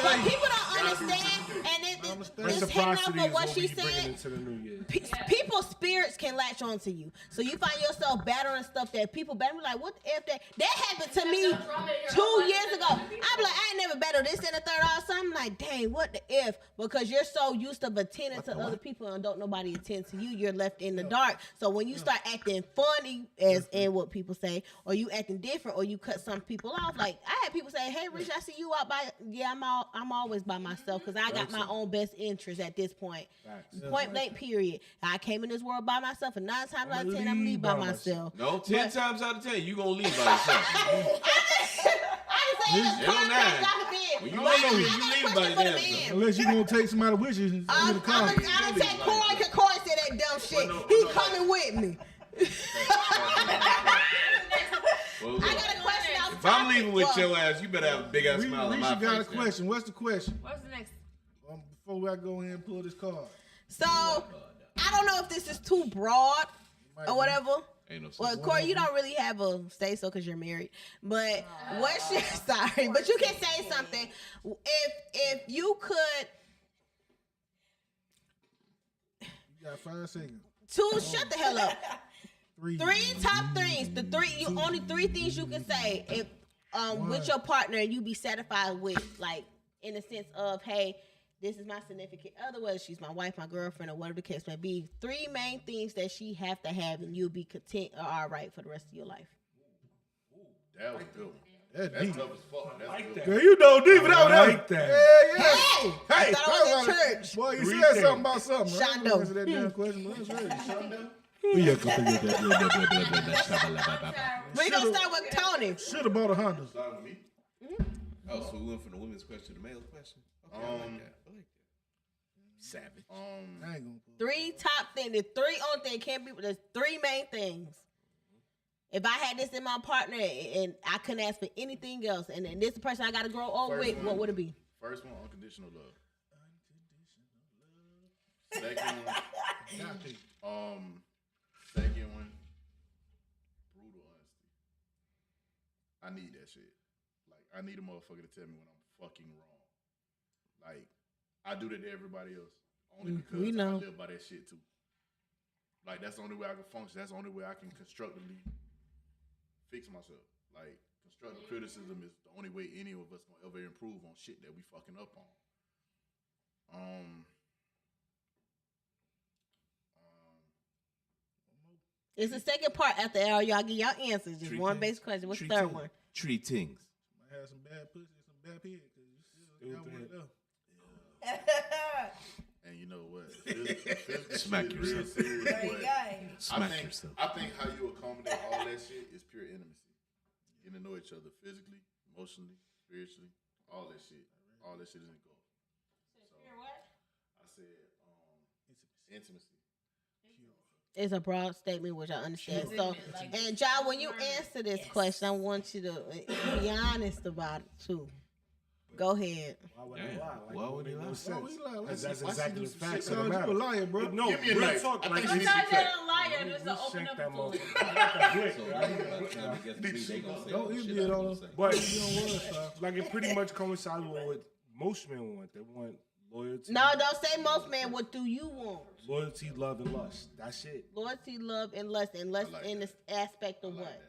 But people don't understand, and it's hanging off of what she said. People's spirits can latch onto you, so you find yourself battering stuff that people batter. Like, what if that happened to me 2 years ago? I'm like, I ain't never battled this and the third. Also, I'm like, dang, what the if? Because you're so used to attending to other people and don't nobody attend to you. You're left in the dark. So when you start acting funny, as in what people say, or you acting different, or you cut some people off, like I had people say, "Hey, Rich, I see you out by." Yeah, I'm always by myself because I got my own best interest at this point. Point blank. Period. I came in this world by myself, and 9 times out of 10, I'm leave by myself. No, 10 times out of 10, you gonna leave by yourself. When you leave by yourself. Unless you gonna take somebody with you. I'm gonna take Corey because Corey said that dumb shit. He coming with me. I got a question. If I'm leaving with your ass, you better have a big ass smile on my face. Got a question. What's the question? What's the next? Before I go ahead and pull this card. So I don't know if this is too broad or whatever. Ain't no well, Corey, you don't really have a say so because you're married. But sorry, but you can say something. If you could. You got 5 seconds. Shut the hell up. 3 top things. Only 3 things you can say if with your partner and you be satisfied with, like in the sense of, hey, this is my significant other, whether she's my wife, my girlfriend, or whatever the case may be. 3 main things that she have to have, and you'll be content or all right for the rest of your life. That was good. That's deep. Tough as fuck. That's like good. that. Girl, you know deep without that. Like that. Yeah. Hey, I thought I was in church. Boy, you said something about something. Shondo. Answer that damn question. That's right. Shondo? We're gonna start with Tony. Should have bought a Honda. Start with me. Oh, so we went from the women's question to the male's question? Okay, I like that. Savage. I ain't gonna put 3 top things. The 3 only thing can't be. There's 3 main things. If I had this in my partner and I couldn't ask for anything else, and this is the person I got to grow old with, what would it be? First one, unconditional love. Second one, brutal honesty. I need that shit. Like, I need a motherfucker to tell me when I'm fucking wrong. Like, I do that to everybody else. Only because I live by that shit too. Like, that's the only way I can function. That's the only way I can constructively fix myself. Like, constructive criticism is the only way any of us gonna ever improve on shit that we fucking up on. It's the second part after all y'all get y'all answers. Just one basic question. What's the third one? Treatings. Might have some bad pussy, some bad pig. Cause you still got one left. And you know what? Smack yourself. I think how you accommodate all that shit is pure intimacy. Getting to know each other physically, emotionally, spiritually, all that shit. All that shit is in goal. Pure what? I said intimacy. It's a broad statement, which I understand. So, and John, when you answer this question, I want you to be honest about it too. Go ahead. Why would I lie? Why would he lie? Because that's exactly the facts of the You matter. a liar, bro. No, Give me a real knife. talk. I Like, think Sometimes they're a liar. Just to we'll open check up that the door. motherfucker. Don't hit me on them. But You don't want to stop. like it pretty much coincides with what most men want. They want loyalty. No, don't say most men. What do you want? Loyalty, love, and lust. That's it. Loyalty, love, and lust. And lust like in that. this aspect of what?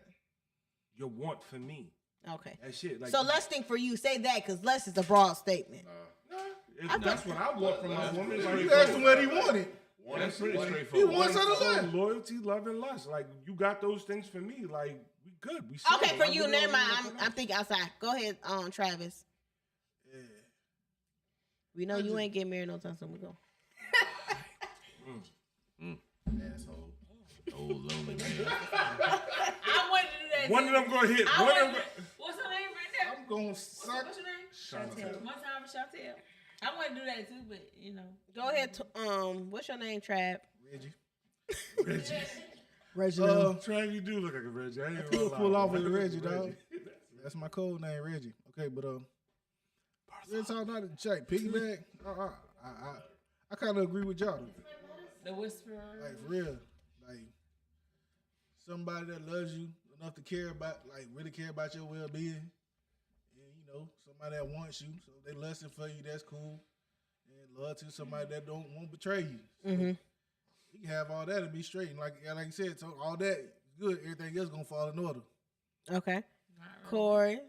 Your want for me. Okay. That shit. Like, So lusting for you, say that because lust is a broad statement. that's what I want from my woman. You asked him what he wanted. That's pretty He straightforward. wants other So than. loyalty, love, and lust. Like you got those things for me. Like we good. We Okay, solid. for I you, really never don't mind. want nothing I'm else. thinking outside. Go ahead, Travis. We know you ain't getting married no time soon. We go. Asshole. Old lonely man. I wanted to do that. One too. of them gonna hit. I One of wanted them. to- What's her name right there? I'm going to suck. What's your name? Chantel. One time for Chantel. I want to do that too, but you know. Go ahead. What's your name, Trav? Reggie. Reggie. Reginald. Trav, you do look like a Reggie. I ain't I gonna still lie. pull off with Reggie, dog. That's my code name, Reggie. Okay, but real talk, not to check piggyback. I kind of agree with y'all. The whisperer. Like for real, like somebody that loves you enough to care about, like really care about your well being, and you know somebody that wants you, so they lusting for you. That's cool. And love to somebody that won't betray you. So you can have all that and be straight. And like you said, so all that is good. Everything else gonna fall in order. Okay. Not really. Corey.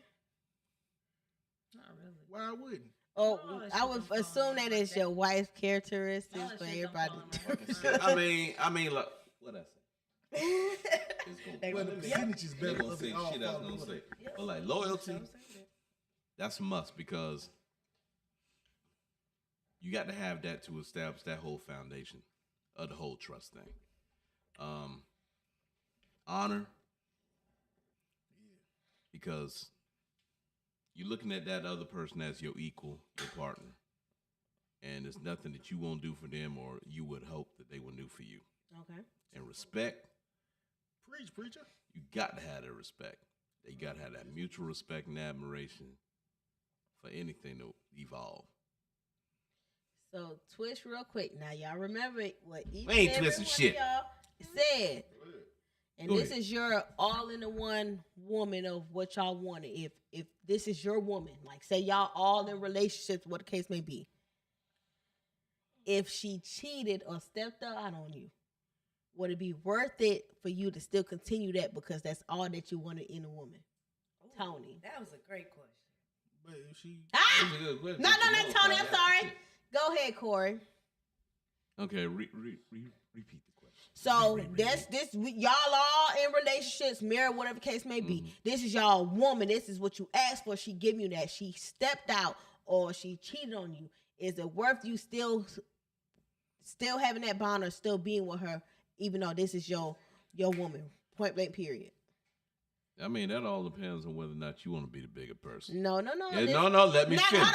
Not really. Why wouldn't? Oh, Oh, that I shit would don't assume fall that in it's your wife's characteristics All that for shit don't everybody. fall in my I mean, look, what I say. It's Well, gonna the percentage is They're better. gonna of say it all shit I was falling gonna in order. say. But like loyalty, that's a must because you got to have that to establish that whole foundation of the whole trust thing. Honor, because you're looking at that other person as your equal, your partner, and there's nothing that you won't do for them or you would hope that they will do for you. Okay. And respect, Preach, preacher. you got to have that respect. You got to have that mutual respect and admiration for anything to evolve. So twist real quick. Now y'all remember what each We ain't and every twisting one shit. of y'all said. And Go this ahead. is your all-in-one woman of what y'all wanted. If this is your woman, like say y'all all in relationships, what the case may be. If she cheated or stepped out on you, would it be worth it for you to still continue that because that's all that you wanted in a woman? Tony. That was a great question. But if she, Ah! That's a good question. No, You know Tony, I'm about that sorry. shit. Go ahead, Corey. Okay, repeat the question. So y'all all in relationships, married, whatever case may be. This is y'all woman. This is what you asked for. She give you that. She stepped out or she cheated on you. Is it worth you still having that bond or still being with her, even though this is your woman? Point blank. Period. I mean, that all depends on whether or not you want to be the bigger person. No. Yeah, no, let me finish.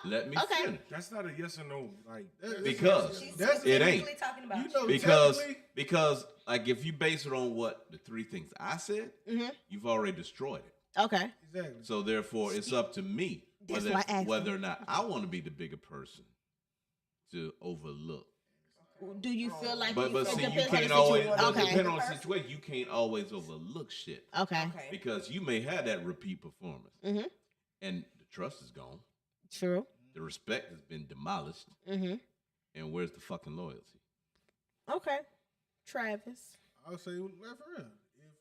Let me okay. finish. That's not a yes or no. Like Because that's it ain't. Really talking about you know, technically, Because like if you base it on what the three things I said, you've already destroyed it. Okay. exactly. So therefore, it's up to me That's why I asked whether or not I want to be the bigger person to overlook. Do you feel like But it see, you depends on can't the always. situation? But Okay. depending on the situation, you can't always overlook shit Okay. because you may have that repeat performance, Mhm. and the trust is gone. True. The respect has been demolished, Mhm. and where's the fucking loyalty? Okay. Travis. I would say, like for real, if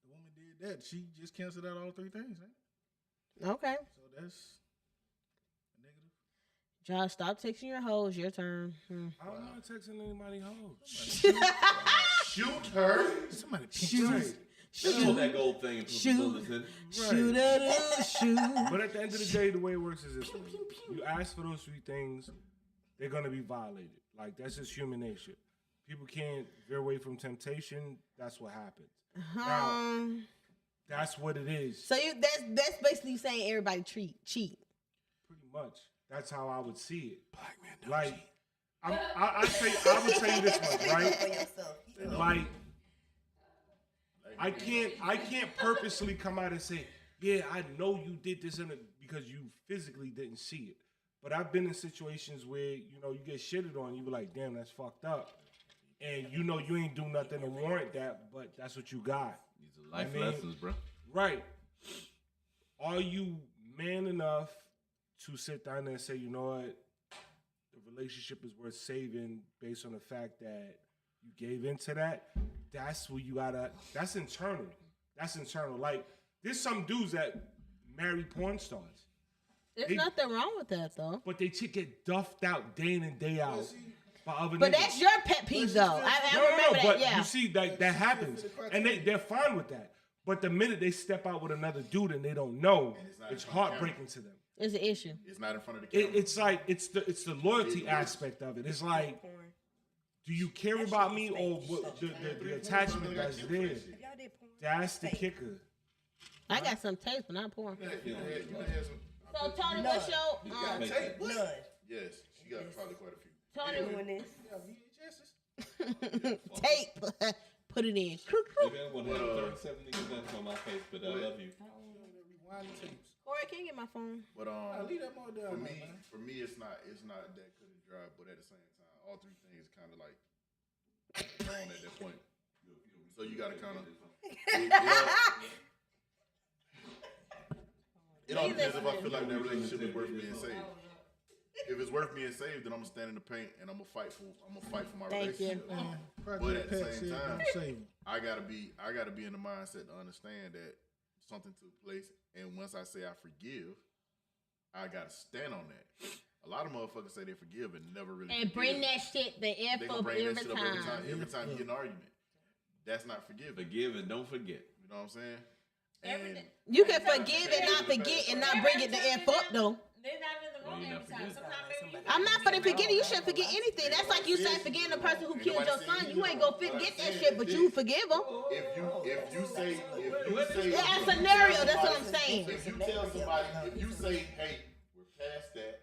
the woman did that, she just canceled out all three things. Right? Okay. So that's a negative. Josh, stop texting your hoes. Your turn. I'm not texting anybody hoes. shoot her. Somebody Shoot. Let's hold that gold thing and put the bullets in. Shoot at shoot. But at the end of the day, the way it works is this way. You ask for those 3 things, they're going to be violated. Like, that's just human nature. People can't veer away from temptation. That's what happens. Now, that's what it is. So that's basically saying everybody cheat. Pretty much. That's how I would see it. Black man don't like, cheat. I would tell you this much, right? Like, I can't purposely come out and say, yeah, I know you did this because you physically didn't see it. But I've been in situations where, you know, you get shitted on, you be like, damn, that's fucked up. And you know you ain't do nothing to warrant that, but that's what you got. These are life lessons, bro. Right. Are you man enough to sit down there and say, you know what, the relationship is worth saving based on the fact that you gave into that? That's where you gotta, that's internal. That's internal. Like, there's some dudes that marry porn stars. There's nothing wrong with that, though. But they get duffed out day in and day out by other But niggas. that's your pet peeve, though. I remember that, but yeah. you see, that happens. And they're fine with that. But the minute they step out with another dude and they don't know, it's heartbreaking to them. It's an issue. It's not in front of the camera. It's like, it's the loyalty aspect of it. It's like, do you care about me or the attachment that's there? That's the kicker. I got some taste, but not porn. You done had some. So, Tony, what's your... None. Yes, she got probably quite a few. Tony, Doing this. tape. Put it in. Maybe I want to have 37 niggas dance on my face, but I love you. Corey, can you get my phone? But leave that more down, for me, it's not that cut and dry. But at the same time, all 3 things kind of like on at that point. So you got to kind of. It all depends if I feel like that relationship is worth being saved. If it's worth being saved, then I'm gonna stand in the paint and I'm gonna fight for my relationship. But at the same time, I gotta be in the mindset to understand that something took place, and once I say I forgive, I gotta stand on that. A lot of motherfuckers say they forgive and never really And bring that shit the F up every time. Every time you get an argument. That's not forgiving. Forgive and don't forget. You know what I'm saying? You can forgive and not forget and not bring it the F up, though. They're not in the room every time. Sometimes maybe I'm not for the forgetting. You shouldn't forget anything. That's like you saying forgetting the person who killed your son. You ain't gonna forget that shit, but you forgive them. If you say Yeah, a scenario. That's what I'm saying. If you tell somebody, if you say, hey, we're past that.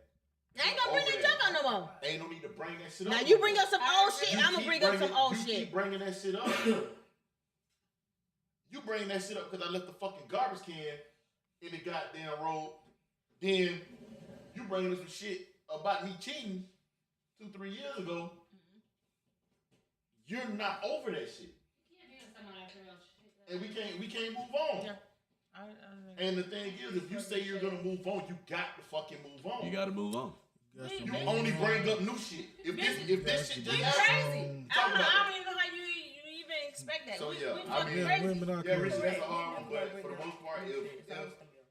I ain't gonna bring that junk on no more. Ain't no need to bring that shit up. Now you bring up some old shit. I'm gonna bring up some old You shit. keep bringing that shit up. You bring that shit up because I left the fucking garbage can in the goddamn road. Then you bringing up some shit about me cheating 2-3 years ago. You're not over that shit. You can't be with someone after real shit. And we can't move on. Yeah. And the thing is, if you say you're gonna move on, you got to fucking move on. You got to move on. You only bring up new shit. If this shit just We crazy. I don't even know how you even expect that. So yeah, we I mean, crazy. Rich, that's a hard one, but for the most part,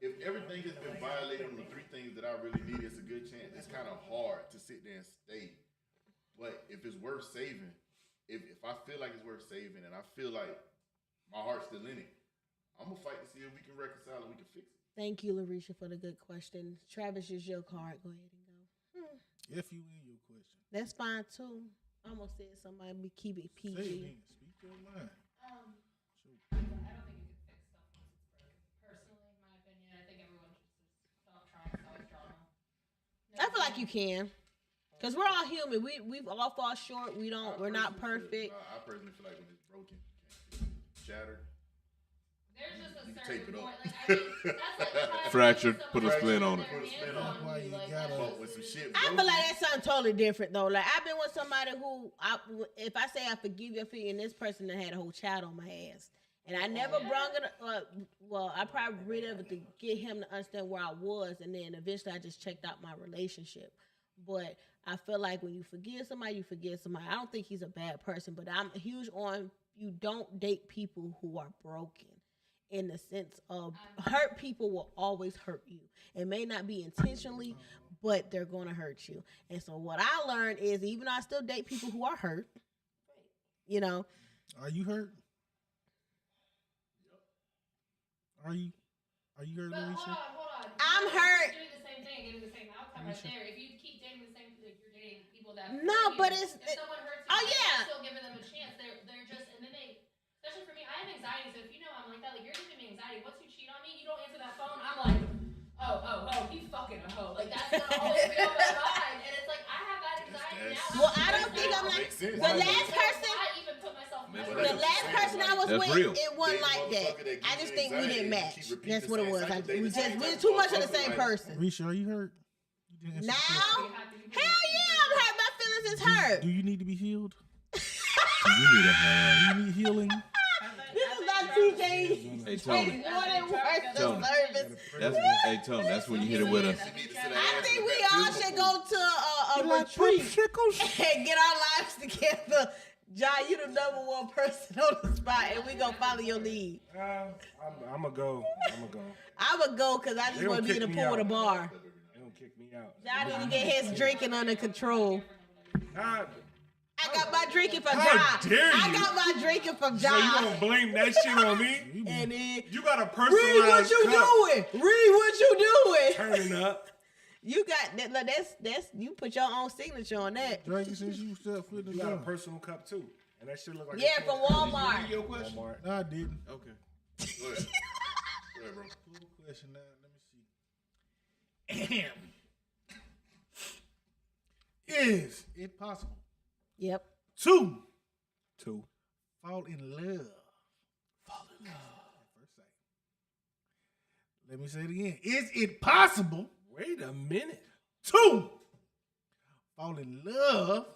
if everything has been violated on the 3 things that I really need, it's a good chance. It's kind of hard to sit there and stay. But if it's worth saving, if I feel like it's worth saving and I feel like my heart's still in it, I'm gonna fight to see if we can reconcile and we can fix it. Thank you, Larisha, for the good question. Travis, is your card. Go ahead and go. If you win your question. That's fine too. I almost said somebody be keep it PG. Say it, nigga. Speak your mind. I don't think you can fix stuff once it's broken. Personally, in my opinion, I think everyone should just stop trying to cause drama. I feel like you can. Cause we're all human. We all fall short. We're not perfect. I personally feel like when it's broken, you can't fix it. Shattered. There's just a You can certain tape it point. up. Like, I mean, that's like trying to Fractured, put put a splint on it. Why you gotta- But when some shit I feel broken, like that's something totally different though. Like I've been with somebody who, if I say I forgive your feet, and this person that had a whole child on my ass, and I never brung it. Well, I probably rid of it to get him to understand where I was, and then eventually I just checked out my relationship. But I feel like when you forgive somebody, you forgive somebody. I don't think he's a bad person, but I'm huge on you don't date people who are broken. In the sense of hurt people will always hurt you. It may not be intentionally, but they're going to hurt you. And so what I learned is even though I still date people who are hurt, you know, Are you hurt? Are you hurt, But Alicia? hold on. I'm hurt. Doing the same thing and getting the same outcome right there. If you keep dating the same, like you're dating people that. No, but it's. If someone hurts you, Oh, yeah. you're still giving them a chance. They're just, and then they, especially for me, I have anxiety. So if you know I'm like that, like you're giving me anxiety. Once you cheat on me, you don't answer that phone. I'm like, oh, he's fucking a hoe. Like that's gonna always be on my mind. And it's like I have that anxiety now. Well, I don't think I'm like the last person. I even put myself. The last person I was with, real. it wasn't like that. I just think we didn't match. That's what it was. We're too much of the same person. Risha, are you hurt? You didn't answer the Now, question. hell yeah, I'm hurt. My feelings is hurt. Do you need to be healed? Do you need a hand? Do you need healing? This is not TJ. Hey, Tony. More than worth the Tony. service. Hey, Tony, that's when you hit it with a. I think we all should go to a retreat and get our lives together. John, you the number one person on the spot, and we gonna follow your lead. I'm gonna go. I would go because I just want to be in the pool with a bar. They don't kick me out. John need to get his drinking under control. Nah, I got my drinking from John. How dare I you? got my drinking from so you John. gonna blame that shit on me? And then, You got a Reed, personalized what you cup doing? Reed, what you doing? turning up. You got that. Look, that's you put your own signature on that. Drinking since you set foot in You the got a door. personal cup too, and that shit look like. Yeah, from Walmart. Your question? Walmart. No, I didn't. Okay. Go ahead. Go ahead, bro. Cool question now. Let me see. Is it possible Yep. to Two. fall in love? Fall in love at first sight. Let me say it again. Is it possible Wait a minute. to fall in love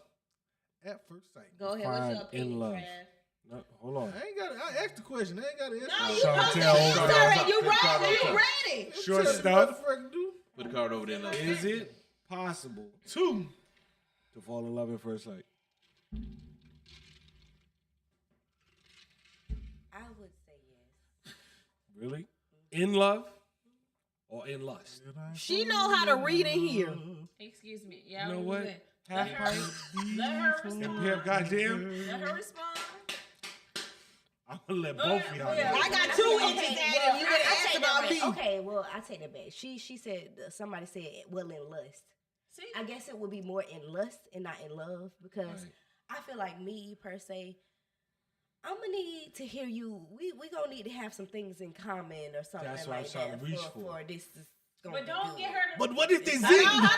at first sight? Go ahead. Find What's your opinion, in love. Trav? No, hold on. I ain't got. I asked the question. I ain't got to answer. No, it. you supposed to Chantel, answer it. You Chantel, ready? Chantel. You ready? Short Tell me stuff. what the fuck to do. Put the card over there. Now. Is it possible Two. to fall in love at first sight? I would say yes. Really? In love or in lust? She know how to read and hear. Excuse me. Yeah, You know what? what? Half pint. Let her respond. And Pip, goddamn, Let her respond. I'm gonna let Go both ahead, of go y'all ahead. know. I got Okay, 2 well, inches at I it. You would take ask that about back. me. Okay, well, I take that back. She said somebody said well in lust. See? I guess it would be more in lust and not in love because Right. I feel like me per se. I'm gonna need to hear you. We gonna need to have some things in common or something That's what I like was trying that to reach for for. this is gonna But be don't good. get her to. But what if they zing? Hold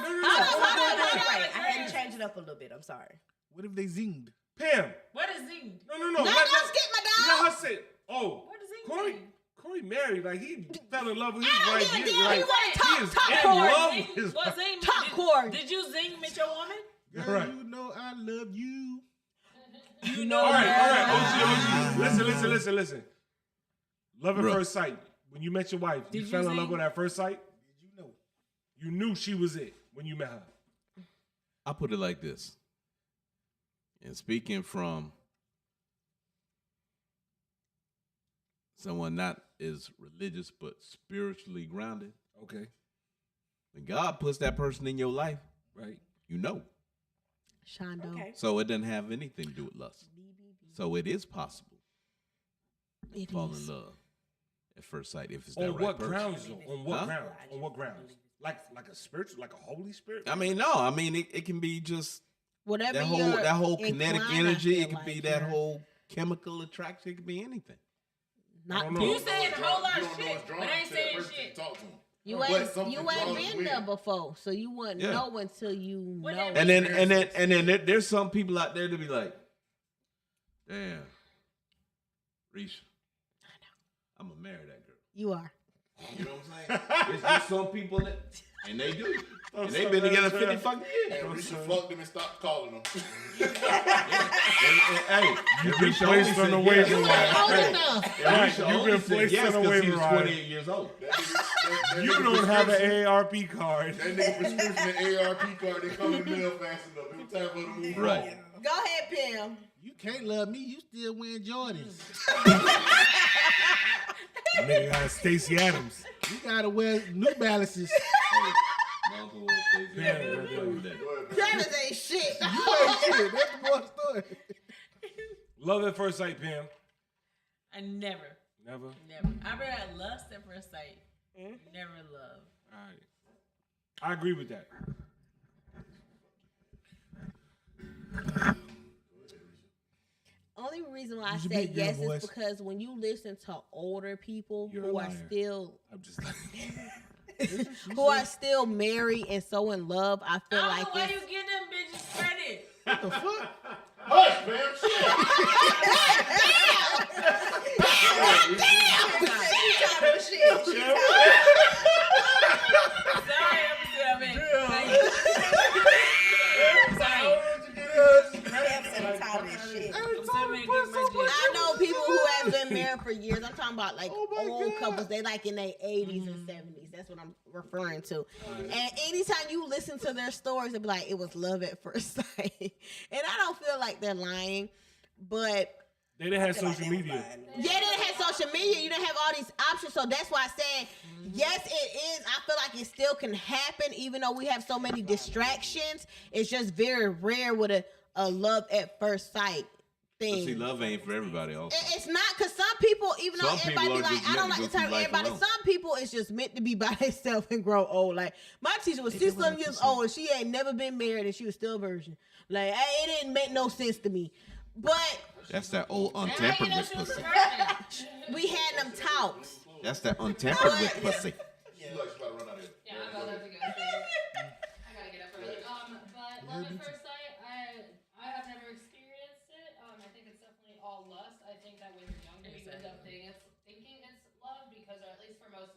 Right, I had to change it up a little bit. I'm sorry. What if they zinged? Pam. What is zing? No. No, don't skip my dog. Let her say. Oh, What is zing? Corey. Corey married. Like he fell in love with his I don't wife. give a He- damn. like, He wanna he is talk in Corey. love with his What wife. zing? Talk, did, Corey. Did you zing with your woman? Girl, Right. you know I love you. You know. All right. that. OG. Listen. Love at Bruh. first sight. When you met your wife, you Did you fell in zing? love with her at first sight. Did you know? You knew she was it when you met her. I put it like this. And speaking from someone not as religious but spiritually grounded, Okay. when God puts that person in your life, Right. you know. Shondo. Okay. So it doesn't have anything to do with lust. So it is possible to It fall is. in love at first sight if it's that On right what person. grounds though? On what Huh? grounds? On what grounds? Like a spiritual, like a Holy Spirit? I mean, no. I mean, it can be just Whatever that whole kinetic inclined, I energy. feel It could like, be that yeah. whole chemical attraction. It could be anything. I Not don't know. You saying a whole lot You of don't know shit, it's drawn but ain't to that saying person shit. to talk to him. You But ain't something you draws ain't you been in. there before, so you wouldn't Yeah. know until you What know. that And then there's some people out there to be like, damn, Risha, I'm gonna marry that girl. You are. You know what I'm saying? There's just some people that, and they do, and they've been together 50 fucking years. And Risha fucked him and stopped calling him. Hey, You've been placed on the waiver You ain't line. old Hey, enough. Right, you've been placed yes on the because he waiver was line. 28 years old. That You nigga don't have prescription- an AARP card. That nigga prescription and ARP card, they come in the mail fast enough. It was time for them to move Right. on. Go ahead, Pam. You can't love me. You still wearing Jordans. Nigga got Stacey Adams. You gotta wear New Balances. My uncle was Stacey Adams. Go ahead, man. Travis ain't shit. You ain't shit. That's the more story. Love at first sight, Pam. I never. Never. I ever had lust at first sight. Never love. All right. I agree with that. Only reason why I say yes is because when you listen to older people who are still, I'm just like, who are still married and so in love, I feel I like don't know why you give them bitches credit. What the fuck? Hush, man. I know people who have been married for years. I'm talking about like old couples. They like in their 80s and 70s. That's what I'm referring to. And anytime you listen to their stories, they'll be like, it was love at first sight. And I don't feel like they're lying, but they didn't have social media. Yeah, they didn't have social media. You didn't have all these options. So that's why I said, yes, it is. I feel like it still can happen, even though we have so many distractions. It's just very rare with a love at first sight thing. But see, love ain't for everybody. Also, it's not, because some people, even though everybody be like, I don't like the term everybody. Alone. Some people it's just meant to be by themselves and grow old. Like my teacher was 6 years old and she ain't never been married and she was still a virgin. Like it didn't make no sense to me. But that's that old untempered with pussy. We had them talks. That's that untempered with pussy. Yeah, I'm about to go. I gotta get up early. But love at first sight, I have never experienced it. I think it's definitely all lust. I think that when you're younger, you end up thinking it's love because, or at least for most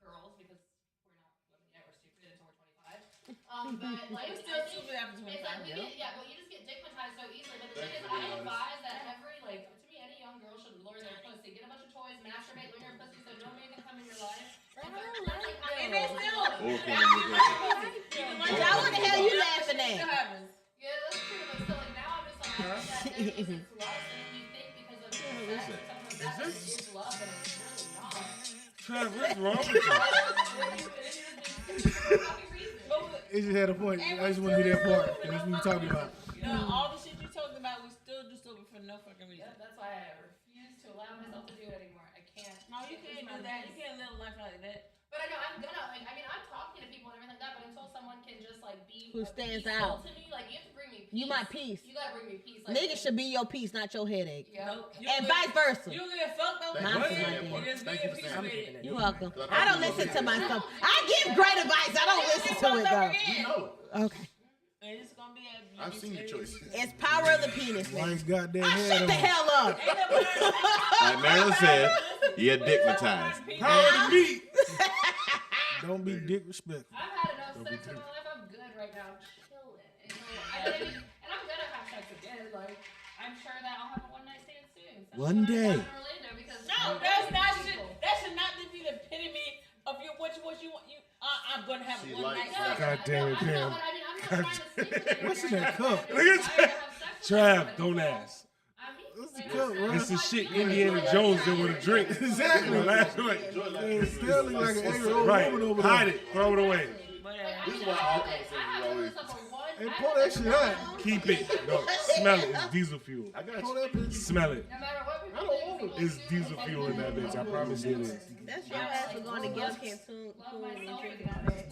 girls, because we're not women yet, we're stupid until we're 25. But like, We're still stupid after 25. It's like well, you just get digmatized so easily. But the thing is, I advise that to me, any young girl should learn their pussy. Get a bunch of toys, masturbate, learn your pussy, so no man can come in your life. And they still. Y'all, what the hell you laughing at? Yeah, that's true. But still, like now I'm just like, it's love, and you think because of sex or something like that, it's love, and it's really not. Trav, what's wrong with you? It just had a point. I just want to hear that part. That's what we're talking about. All the shit you talked about, we still do stupid for no fucking reason. Yeah, that's why I refuse to allow myself to do it anymore. I can't. No, you can't do that. You can't live a life like that. But I know I'm gonna. Like, I mean, I'm talking to people and everything like that. But until someone can just like be Who stands peaceful out to me, like you have to bring me peace. You my peace. You gotta bring me peace. Like, Niggas should be your peace, not your headache. Yeah. Nope. And vice versa. You don't get fucked though. Thank you for saying that. You're welcome. I don't listen to myself. I give great advice. I don't listen to it though. You know. Okay. And it's gonna be I've seen your choices. It's power of the penis. Lights got that Shut head the on. hell up. Like Marilyn said, you're digmatized. Power to meat. Don't be dick respectful. I've had enough sex in my life. I'm good right now. Chilling. And I'm gonna have sex again. Like I'm sure that I'll have a one night stand soon. One day. No, that's not shit. That should not be the epitome of your what you want. I'm gonna have a one night stand. God damn it, Pam. What's in that cup? Look at that. Trav, don't ask. What's the cup, bro? It's the shit Indiana Jones did with a drink. Exactly. Like, Still look like an 8-year-old right. woman over there. Hide it. Throw it away. This is why all conversations always. Hey, pull that shit out. Keep it. No, smell it. It's diesel fuel. I got Pull you. that bitch. Smell it. No matter what I don't want it. It's diesel fuel in that bitch. I promise you it is. That's your ass for going to get Cancun and drinking out there.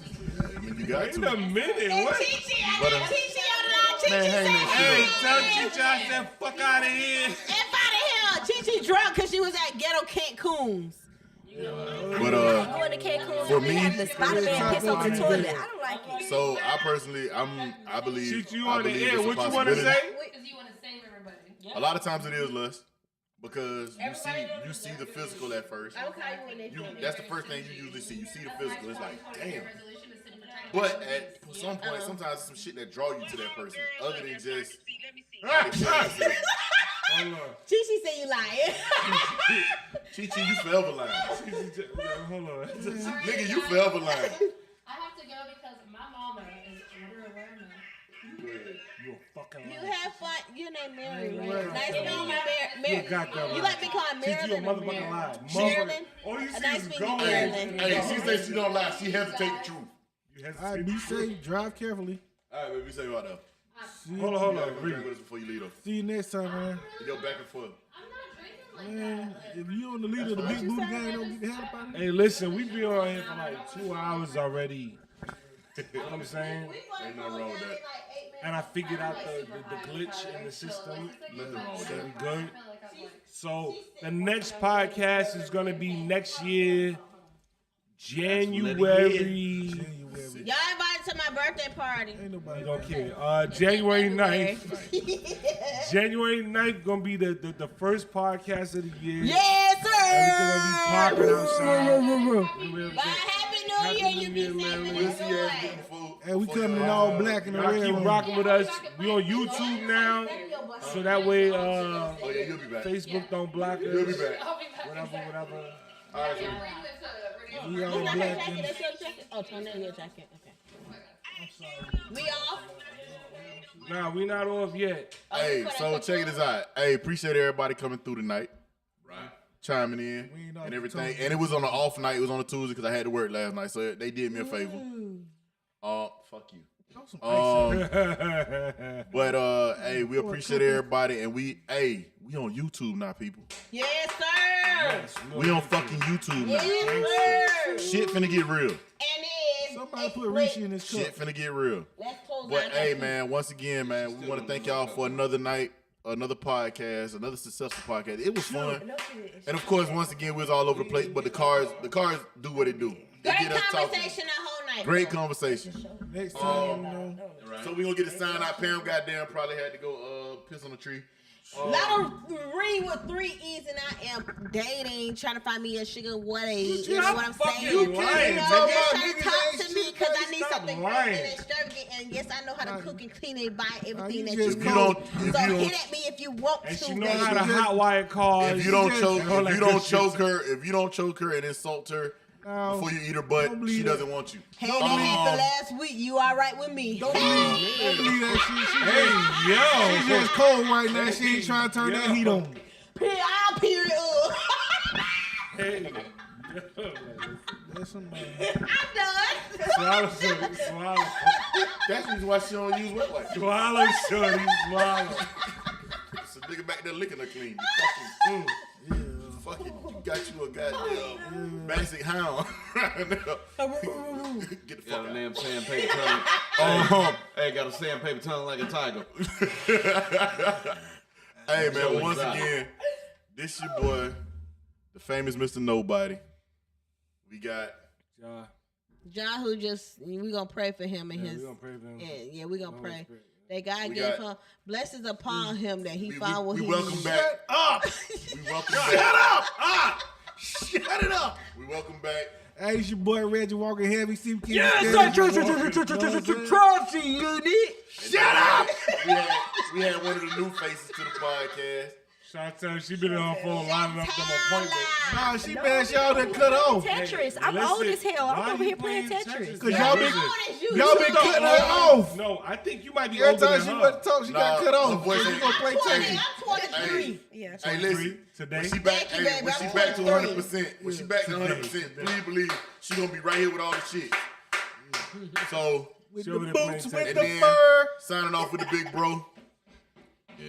You got Wait to. a minute. And What? Chichi, I got Chichi on the line. Chichi Man, said, Hey, tell Chicha I said fuck out of here. F out of here. Chichi drunk because she was at Ghetto Cancun's. But Going to Cancun, For they me, have the Spider-Man piss on the toilet. I don't like it. so I personally, I believe. Chicha, you I on the believe air. it's a What you want to possibility. say? Because you want to save everybody. A lot of times it is lust because you see the physical at first. That's the first thing you usually see. You see the physical. It's like, damn. But at some point, sometimes it's some shit that draw you to that person, other than just. Hold on. Chichi said you lying. Chi-Chi, you forever lying. Hold on. Nigga, you forever lying. I have to go because my mama is where am I? Go ahead. You a fucking You liar. have fun. Your name Mary, right? Right. Nice meeting you, You a goddamn You liar. like me called Chicha, you a Marilyn or motherfucking liar. Marilyn? All you see Nice is meeting you, gold. Marilyn. Hey, she says she don't lie. She hesitates the truth. You All right, be safe. Drive carefully. All right, baby, say what though? Hold on. Drink Read. with us before you leave though. See you next time, man. Yo, back and forth. I'm not drinking like that. If you on the lead of the big booty gang, don't get the hell up out of here. Hey, listen, we be on here for like 2 hours already. You know what I'm saying? Ain't nothing wrong with that. And I figured out the glitch in the system. Nothing wrong with So that. we good. So the next podcast is gonna be next year, January. Y'all invited to my birthday party. Ain't nobody Don't care. January 9th. January 9th gonna be the first podcast of the year. Yes, sir. Everything gonna be popping outside. Bye, Happy New Year. You be safe. We'll see you guys getting food. Hey, we coming in all black and Y'all red. keep rocking with us. We on YouTube now, so that way Oh yeah, you'll be back. Facebook don't block us. You'll be back. Whatever. All right, so We all black and That's your jacket. Oh, turn that your jacket. Okay. We off. Nah, we not off yet. hey, so check this out. Hey, appreciate everybody coming through tonight. Right. Chiming in We ain't off and the everything. Tuesday. And it was on an off night. It was on a Tuesday because I had to work last night. So they did me a favor. Fuck you. throw some ice But hey, we appreciate everybody, and we on YouTube now, people. Yes, sir. We on fucking YouTube now. Yes, sir. Shit finna get real. And Somebody put Richie in his cup. Shit finna get real. Let's close But out hey, that man, once again, man, we want to thank y'all for another night, another podcast, another successful podcast. It was fun, and of course, once again, we was all over the place. But the cars do what it do. They Great get us talking. conversation the whole night. Great conversation. Next time, you know. So we gonna get a sign out. Pam, goddamn, probably had to go piss on the tree. Let her read with 3 E's, and I am dating, trying to find me a sugar. What is what I'm saying? fucking lying. You know, Talk they're about trying to niggas talk ain't to me because I shit, need stop something lying. great and extravagant. And yes, I know how to cook and clean and buy everything you that just you If you want. don't, if So you hit don't, at me if you want And to, she know baby. how to hotwire cars. if you don't choke, and all that if you good don't shit. choke her and insult her No. before you eat her butt, Don't she believe doesn't want you. Hey, they hit the last week. You all right with me? Don't believe that shit. Hey, She's yo. just cold right now. She ain't trying to turn that heat on. I'll period up. Hey. That's somebody. I'm done. Swallow, shorty, swallow. That's the reason why she don't use wet wipes. Swallow, shorty, swallow. So nigga back there licking her clean. You fucking, you got you a goddamn basic hound. Get the Got fuck a out. damn sandpaper tongue. Hey, got a sandpaper tongue like a tiger. Hey man, Joey once Zai. again, this your boy, the famous Mr. Nobody. We got John, who just we gonna pray for him and Yeah, his. we gonna pray for him. Yeah, we gonna No pray. respect. That God We gave got- him blessings upon him that he we found what he welcome needed. back. Up! We welcome back. Shut it up! We welcome back. Hey, it's your boy Reggie Walker, Heavy Steve King. Yes, Trophy unit. Shut up! We had one of the new faces to the podcast. Chantel, she been on her phone lining up them appointments. Nah, she bad y'all done cut off. Tetris. I'm Listen, old as hell. why I'm over you here playing Tetris. Cause Nah, y'all been listen. y'all been cutting her off. No, I think you might be Every older time than she her. went to talk, she got cut her off. voice So we ain't- gonna play Tetris. I'm 23. Yeah. Hey, listen. Today? When she back, Thank you, hey, baby. when she I'm back to 23. 100%, when she back to 100%, please believe she gonna be right here with all the shit. So, With She the over there boots, playing with and the then fur. signing off with the big bro.